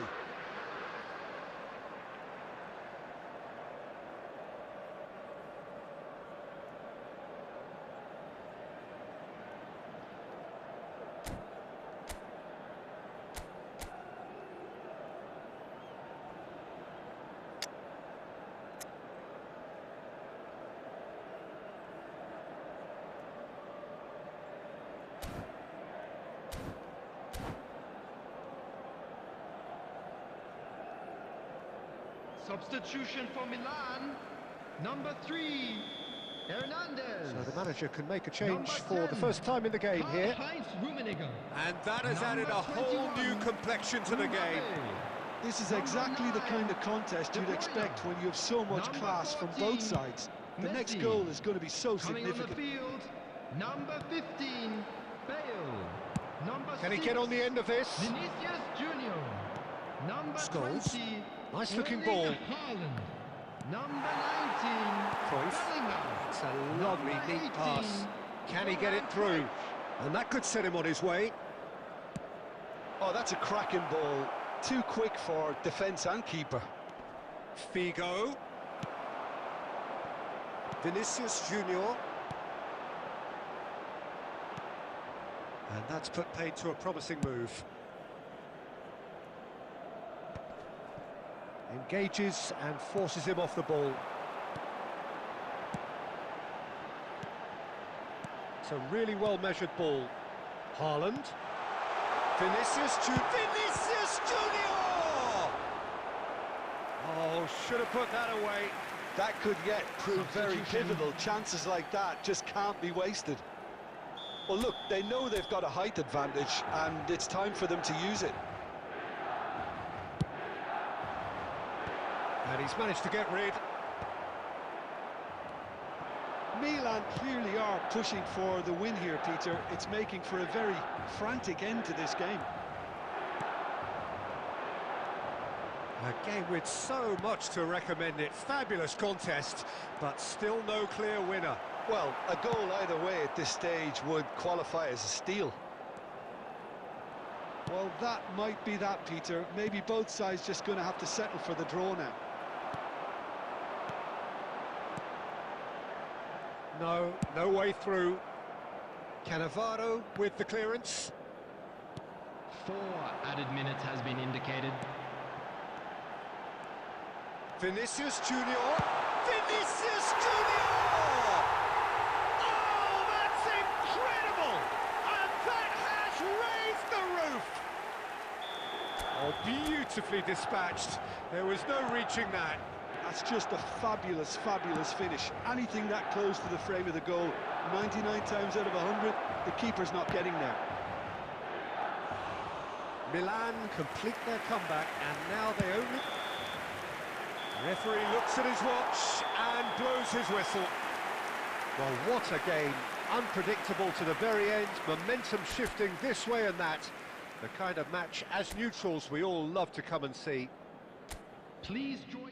Substitution for Milan, number 3, Hernandez. So the manager can make a change Number for 10, the first time in the game here. Karl-Heinz Rummenigge. And that has added a Number whole 21, new complexion to the game. This is exactly the kind of contest you'd expect when you have so much Number class from 14, both sides. The next Messi. goal is going to be so Coming on the significant. field, number 15, Bale. Number Can he 6, get on the end of this? Vinicius Junior. Number Scholes. 20, Nice looking Erling ball. Haaland. Number 19, Cruyff. Bellingham. It's a lovely, Number neat 18, pass. Can he get it Johan through? Cruyff. And that could set him on his way. Oh, that's a cracking ball. Too quick for defence and keeper. Figo. Vinicius Junior. And that's put paid to a promising move. Engages and forces him off the ball. It's a really well-measured ball. Haaland. Vinicius Junior! Oh, should have put that away. That could yet prove very Substitution. pivotal. Chances like that just can't be wasted. Well, look, they know they've got a height advantage, and it's time for them to use it. And he's managed to get rid. Milan clearly are pushing for the win here, Peter. It's making for a very frantic end to this game. A game with so much to recommend it. Fabulous contest, but still no clear winner. Well, a goal either way at this stage would qualify as a steal. Well, that might be that, Peter. Maybe both sides just going to have to settle for the draw now. No way through. Cannavaro with the clearance. 4 added minutes has been indicated. Vinicius Junior. Vinicius Junior! Oh, that's incredible! And that has raised the roof! Oh, beautifully dispatched. There was no reaching that. That's just a fabulous, fabulous finish. Anything that close to the frame of the goal, 99 times out of 100, the keeper's not getting there. Milan complete their comeback, and now they only... The referee looks at his watch and blows his whistle. Well, what a game. Unpredictable to the very end, momentum shifting this way and that. The kind of match, as neutrals, we all love to come and see. Please join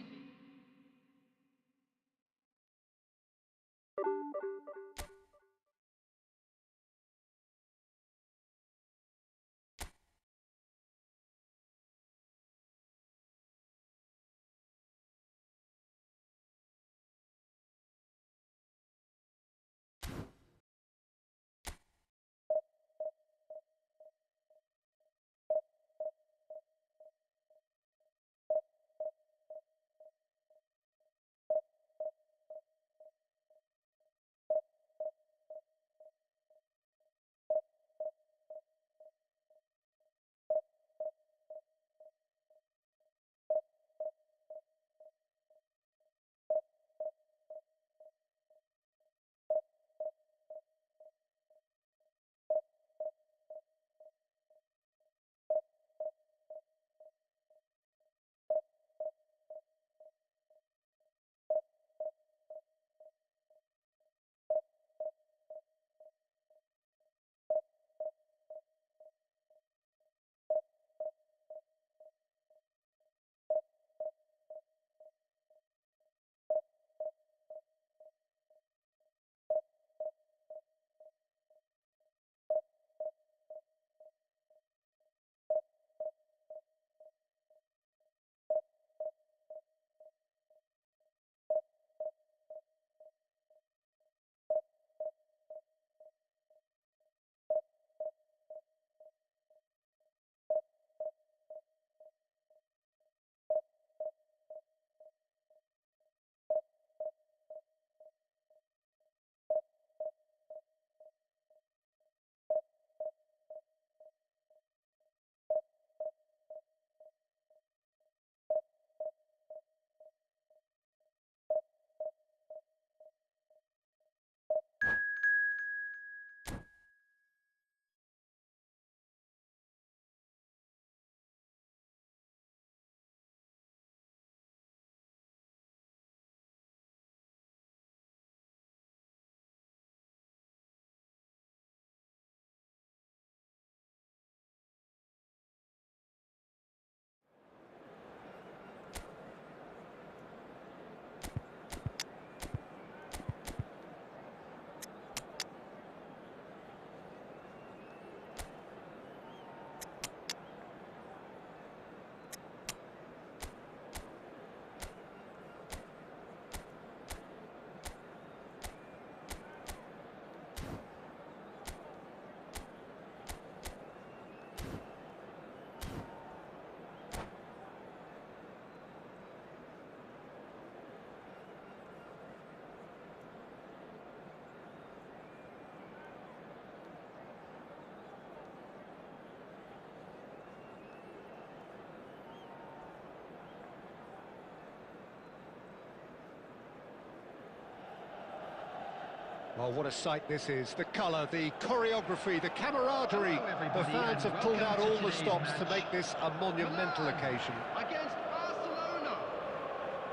Oh, what a sight this is. The colour, the choreography, the camaraderie. Hello, The everybody, fans and have pulled out welcome all to the today's stops to match. make this a monumental occasion. Against Barcelona.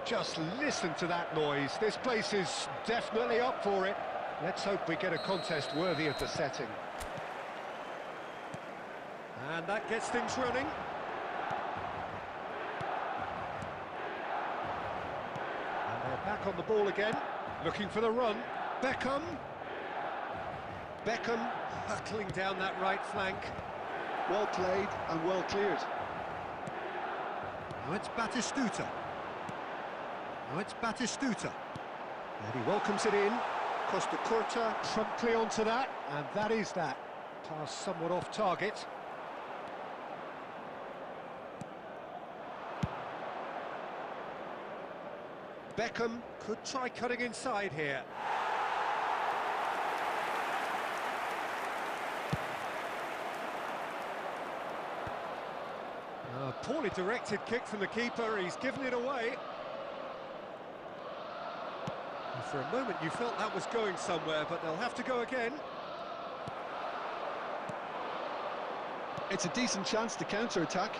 Just listen to that noise. This place is definitely up for it. Let's hope we get a contest worthy of the setting. And that gets things running. And they're back on the ball again, looking for the run. Beckham hurtling down that right flank. Well played and well cleared. Now it's Batistuta. And he welcomes it in. Costa Curta promptly onto that, and that is that. Pass somewhat off target. Beckham could try cutting inside here. A poorly directed kick from the keeper, he's given it away. And for a moment you felt that was going somewhere, but they'll have to go again. It's a decent chance to counter-attack.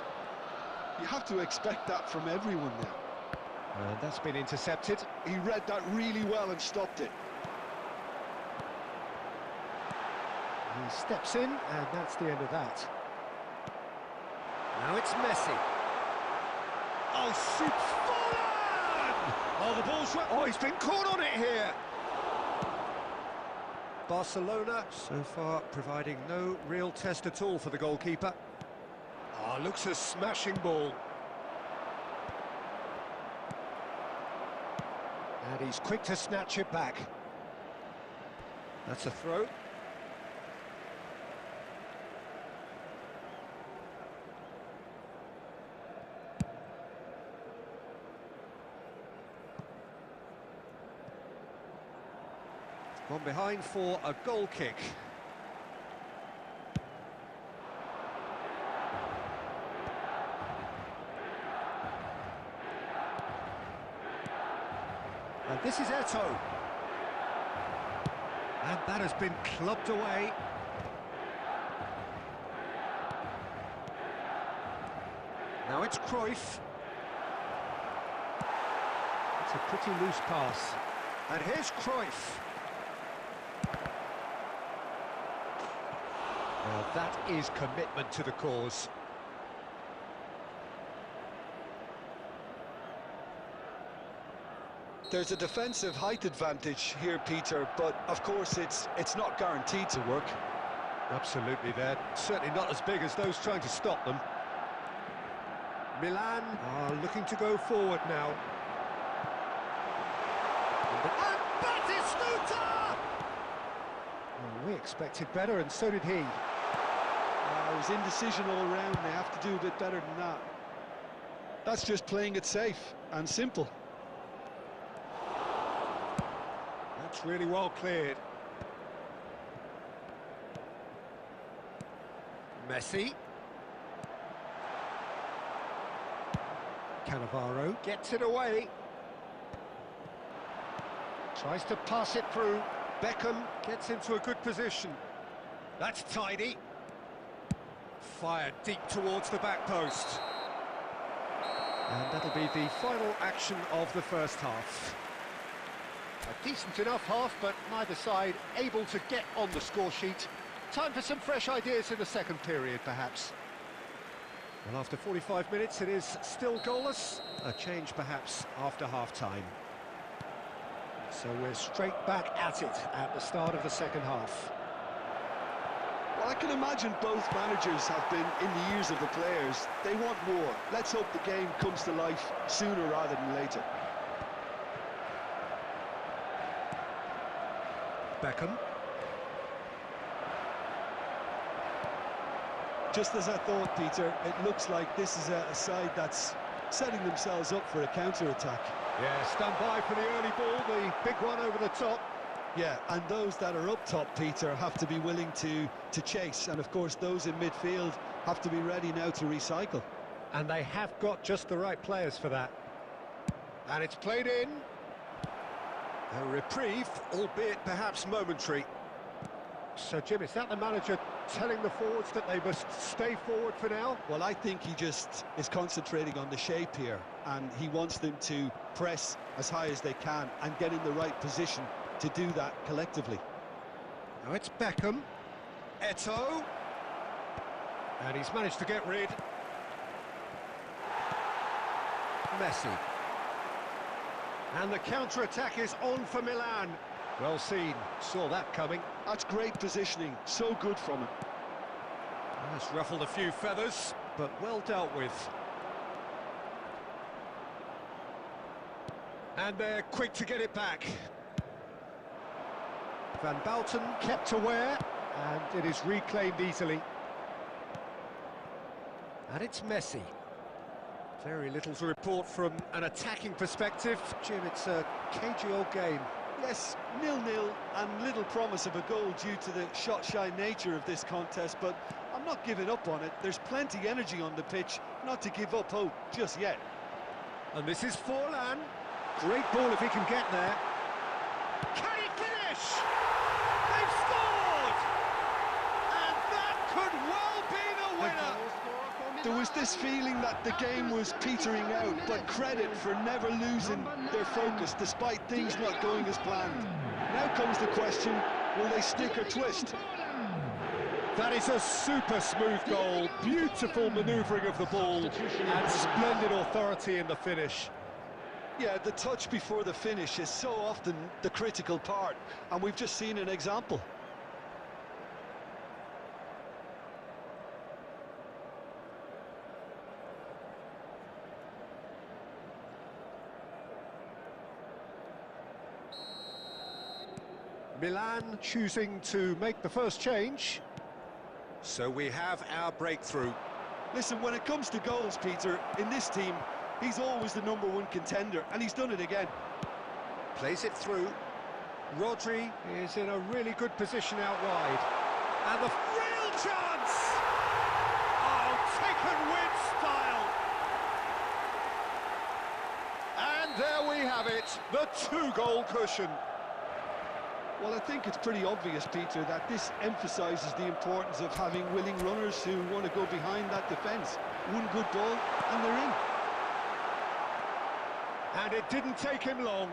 You have to expect that from everyone now. And that's been intercepted. He read that really well and stopped it. He steps in, and that's the end of that. Now it's Messi. Oh, shoots forward! Oh, the ball's right. Oh, he's been caught on it here. Barcelona, so far, providing no real test at all for the goalkeeper. Oh, looks a smashing ball. And he's quick to snatch it back. That's a throw. Gone behind for a goal kick. And this is Eto'o. And that has been clubbed away. Now it's Cruyff. It's a pretty loose pass. And here's Cruyff. Now that is commitment to the cause. There's a defensive height advantage here, Peter, but of course it's not guaranteed to work. Absolutely, they're certainly not as big as those trying to stop them. Milan are looking to go forward now. And Batistuta! Well, we expected better, and so did he. It was indecision all around. They have to do a bit better than that. That's just playing it safe and simple. That's really well cleared. Messi. Cannavaro gets it away. Tries to pass it through. Beckham gets into a good position. That's tidy. Fired deep towards the back post. And that'll be the final action of the first half. A decent enough half, but neither side able to get on the score sheet. Time for some fresh ideas in the second period, perhaps. Well, after 45 minutes, it is still goalless. A change, perhaps, after half-time. So we're straight back at it at the start of the second half. Well, I can imagine both managers have been in the ears of the players. They want more. Let's hope the game comes to life sooner rather than later. Beckham. Just as I thought, Peter, it looks like this is a side that's setting themselves up for a counter-attack. Yeah, stand by for the early ball, the big one over the top. Yeah, and those that are up top, Peter, have to be willing to chase. And, of course, those in midfield have to be ready now to recycle. And they have got just the right players for that. And it's played in. A reprieve, albeit perhaps momentary. So, Jim, is that the manager telling the forwards that they must stay forward for now? Well, I think he just is concentrating on the shape here, and he wants them to press as high as they can and get in the right position to do that collectively. Now it's Beckham. Eto'o. And he's managed to get rid. Messi. And the counter-attack is on for Milan. Well seen, saw that coming. That's great positioning, so good from him. That's ruffled a few feathers, but well dealt with. And they're quick to get it back. Van Balten kept aware, and it is reclaimed easily. And it's Messi. Very little to report from an attacking perspective. Jim, it's a cagey old game. Yes, 0-0 and little promise of a goal due to the shot-shy nature of this contest, but I'm not giving up on it. There's plenty energy on the pitch, not to give up hope just yet. And this is Forlan. Great ball if he can get there. Can he finish? They've scored! And that could well be the winner! There was this feeling that the game was petering out, but credit for never losing their focus despite things not going as planned. Now comes the question, will they stick or twist? That is a super smooth goal, beautiful manoeuvring of the ball, and splendid authority in the finish. Yeah, the touch before the finish is so often the critical part, and we've just seen an example. Milan choosing to make the first change. So we have our breakthrough. Listen, when it comes to goals, Peter, in this team, he's always the #1 contender, and he's done it again. Plays it through. Rodri is in a really good position out wide. And the real chance! Oh, taken with style! And there we have it, the 2-goal cushion. Well, I think it's pretty obvious, Peter, that this emphasises the importance of having willing runners who want to go behind that defence. One good ball, and they're in. And it didn't take him long.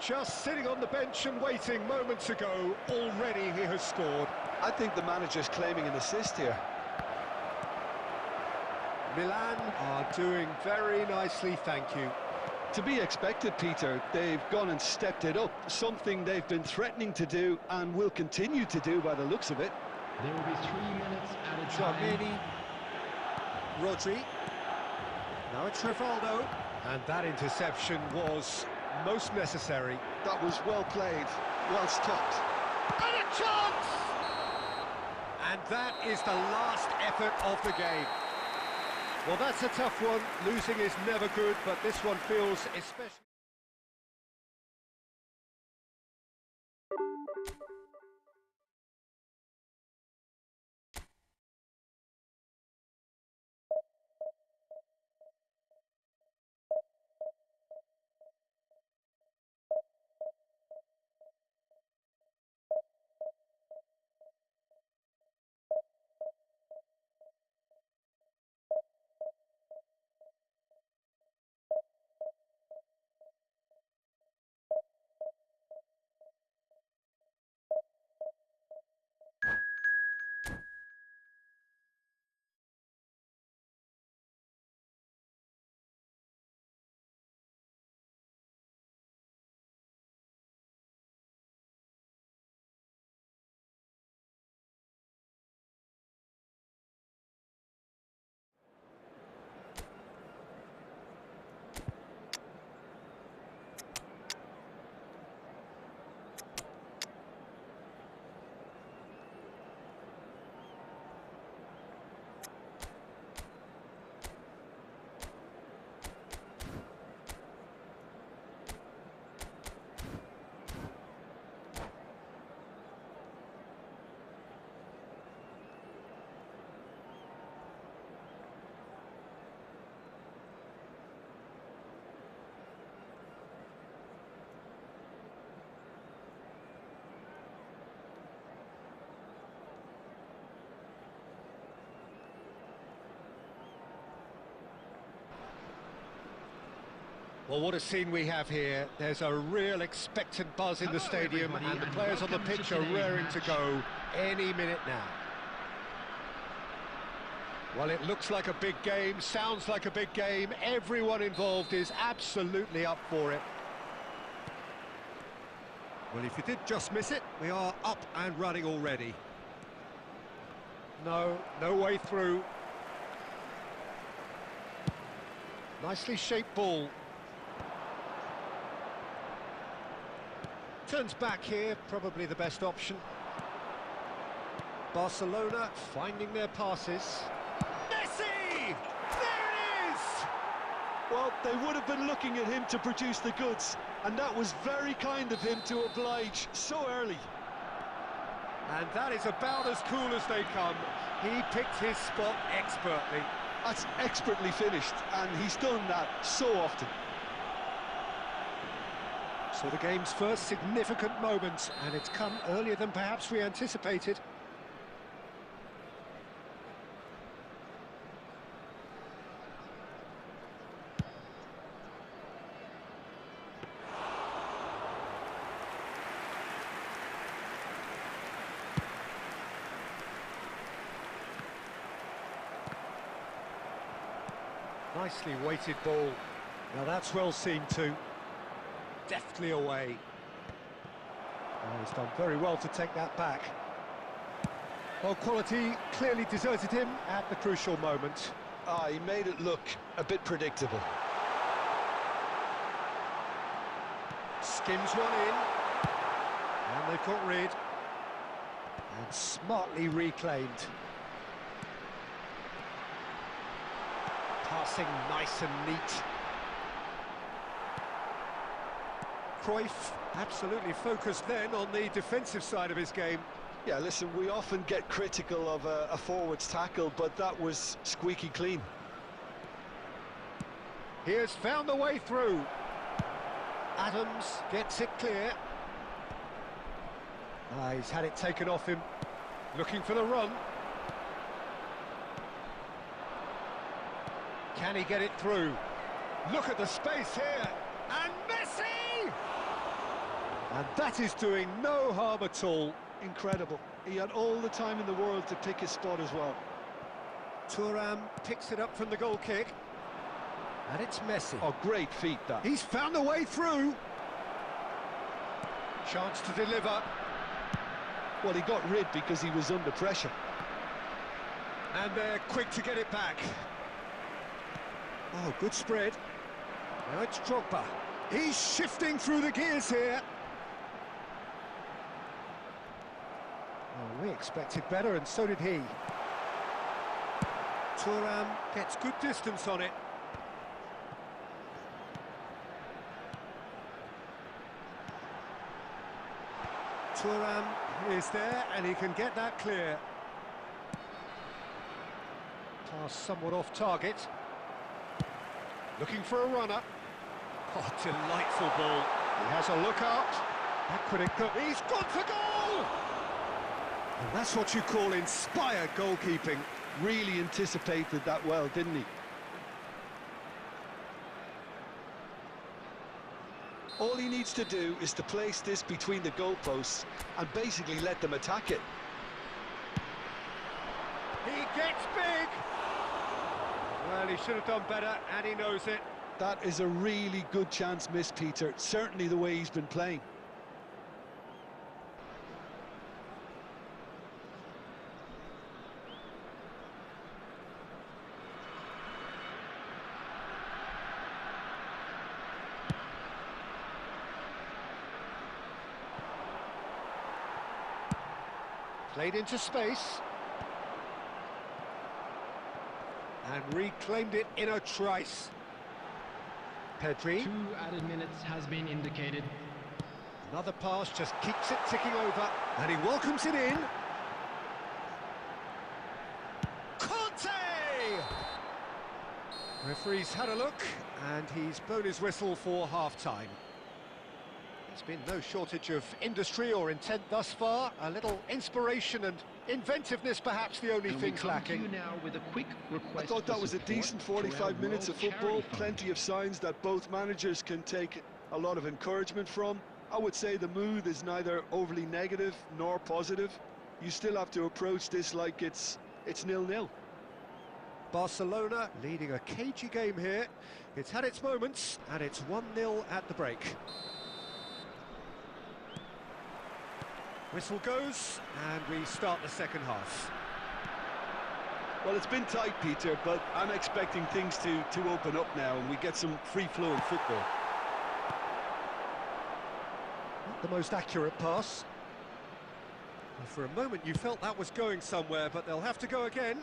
Just sitting on the bench and waiting moments ago, already he has scored. I think the manager's claiming an assist here. Milan are doing very nicely, thank you. To be expected, Peter. They've gone and stepped it up, something they've been threatening to do and will continue to do by the looks of it. There will be 3 minutes at a time. Dramini, Rodri, now it's Rivaldo, and that interception was most necessary. That was well played, well stopped. And a chance! And that is the last effort of the game. Well, that's a tough one. Losing is never good, but this one feels especially... Well, what a scene we have here. There's a real expectant buzz in the Hello, stadium, everybody, and the and players on the welcome to pitch are today's raring to match. go any minute now. Well, it looks like a big game, sounds like a big game. Everyone involved is absolutely up for it. Well, if you did just miss it, we are up and running already. No way through. Nicely shaped ball. Turns back here, probably the best option. Barcelona finding their passes. Messi! There it is! Well, they would have been looking at him to produce the goods, and that was very kind of him to oblige so early. And that is about as cool as they come. He picked his spot expertly. That's expertly finished, and he's done that so often. So the game's first significant moment, and it's come earlier than perhaps we anticipated. Nicely weighted ball. Now that's well seen too. Deftly away. Oh, he's done very well to take that back. Well, quality clearly deserted him at the crucial moment. He made it look a bit predictable. Skims one in. And they've got rid. And smartly reclaimed. Passing nice and neat. Cruyff absolutely focused then on the defensive side of his game. Yeah, listen, we often get critical of a forward's tackle, but that was squeaky clean. He has found the way through. Adams gets it clear. He's had it taken off him. Looking for the run. Can he get it through? Look at the space here. And Messi! And that is doing no harm at all. Incredible. He had all the time in the world to pick his spot as well. Thuram picks it up from the goal kick. And it's Messi. Oh, great feat, that. He's found a way through. Chance to deliver. Well, he got rid because he was under pressure. And they're quick to get it back. Oh, good spread. Now it's Drogba. He's shifting through the gears here. Oh, we expected better, and so did he. Thuram gets good distance on it. Thuram is there, and he can get that clear. Pass somewhat off target. Looking for a runner. Oh, delightful ball. He has a look out. That could it go. He's gone for goal! And that's what you call inspired goalkeeping. Really anticipated that well, didn't he? All he needs to do is to place this between the goalposts and basically let them attack it. He gets big! Well, he should have done better, and he knows it. That is a really good chance missed, Peter. Certainly the way he's been playing. Played into space. And reclaimed it in a trice. Pedri. 2 added minutes has been indicated. Another pass just keeps it ticking over. And he welcomes it in. Conte! Referee's had a look, and he's blown his whistle for half-time. There's been no shortage of industry or intent thus far. A little inspiration and inventiveness, perhaps the only things lacking. You now with a quick request I thought that was a decent 45 minutes of football. Plenty of signs that both managers can take a lot of encouragement from. I would say the mood is neither overly negative nor positive. You still have to approach this like it's 0-0. Barcelona leading a cagey game here. It's had its moments, and it's 1-0 at the break. Whistle goes, and we start the second half. Well, it's been tight, Peter, but I'm expecting things to open up now and we get some free-flowing football. Not the most accurate pass. And for a moment you felt that was going somewhere, but they'll have to go again.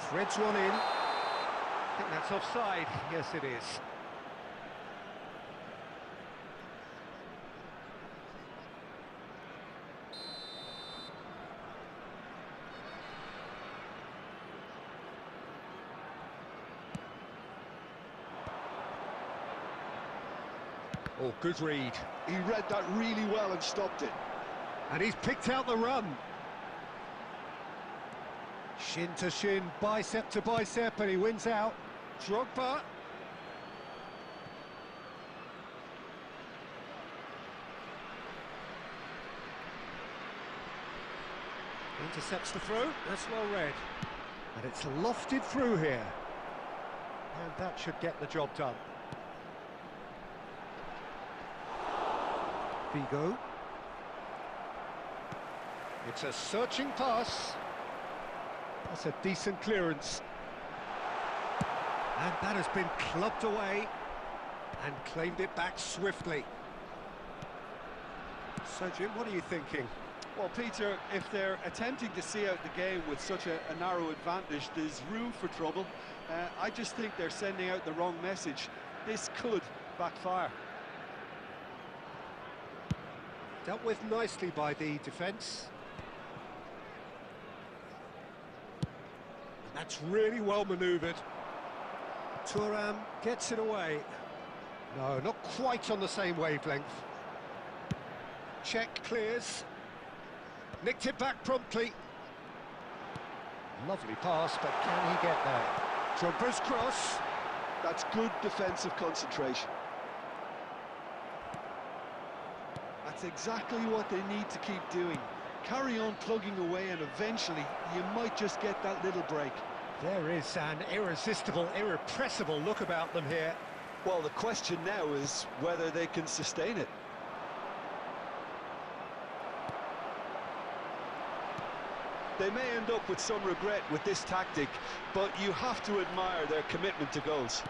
Threads one in. I think that's offside. Yes, it is. Oh, good read. He read that really well and stopped it. And he's picked out the run. Shin to shin, bicep to bicep, and he wins out. Drogba. Intercepts the throw, that's well read. And it's lofted through here. And that should get the job done. Figo. It's a searching pass. That's a decent clearance. And that has been clubbed away and claimed it back swiftly. So, Jim, what are you thinking? Well, Peter, if they're attempting to see out the game with such a narrow advantage, there's room for trouble. I just think they're sending out the wrong message. This could backfire. Dealt with nicely by the defence. And that's really well manoeuvred. Thuram gets it away. No, not quite on the same wavelength. Check clears. Nicked it back promptly. Lovely pass, but can he get there? Drogba's cross. That's good defensive concentration. That's exactly what they need to keep doing. Carry on plugging away and eventually you might just get that little break. There is an irresistible, irrepressible look about them here. Well, the question now is whether they can sustain it. They may end up with some regret with this tactic, but you have to admire their commitment to goals.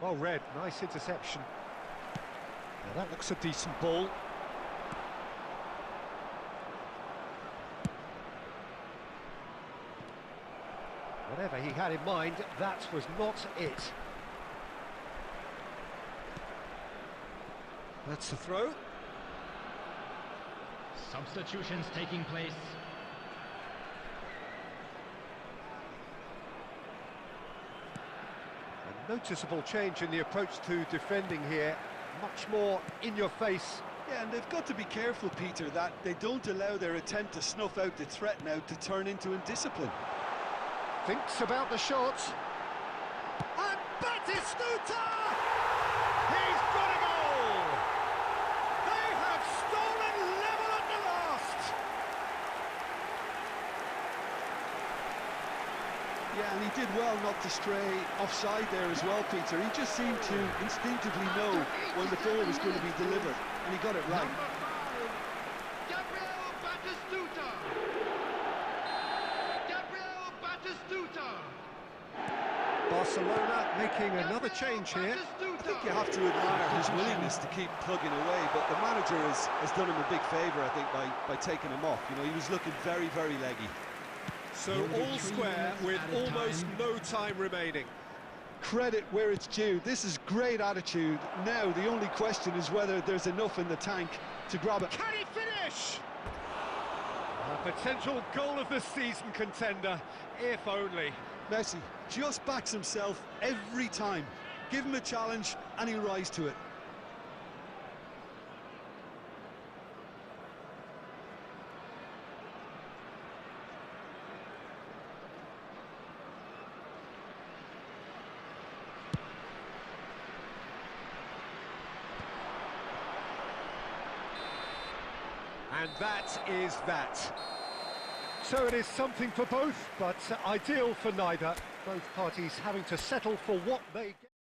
Well read, nice interception. Now that looks a decent ball. Whatever he had in mind, that was not it. That's the throw. Substitutions taking place. A noticeable change in the approach to defending here. Much more in your face. Yeah, and they've got to be careful, Peter, that they don't allow their attempt to snuff out the threat now to turn into indiscipline. Thinks about the shot. And Batistuta! He's got a goal! They have stolen level at the last! Yeah, and he did well not to stray offside there as well, Peter. He just seemed to instinctively know when the ball was going to be delivered, and he got it right. Barcelona making another change here. I think you have to admire his willingness to keep plugging away, but the manager has done him a big favour, I think, by taking him off. You know, he was looking very, very leggy. So all square with almost no time remaining. Credit where it's due. This is great attitude. Now the only question is whether there's enough in the tank to grab it. Can he finish? Potential goal of the season contender, if only. Messi just backs himself every time. Give him a challenge and he'll rise to it. And that is that. So it is something for both, but ideal for neither. Both parties having to settle for what they get.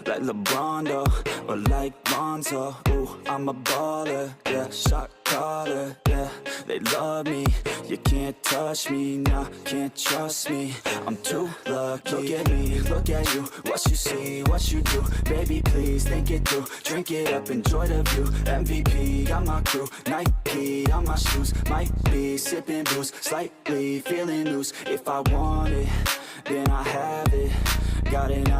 like LeBron, though, or like Lonzo. Ooh, I'm a baller, yeah, shot caller, yeah. They love me, you can't touch me, nah, can't trust me. I'm too lucky. Look at me, look at you, what you see, what you do. Baby, please think it through, drink it up, enjoy the view. MVP, got my crew, Nike on my shoes. Might be sipping booze, slightly feeling loose. If I want it, then I have it. Got an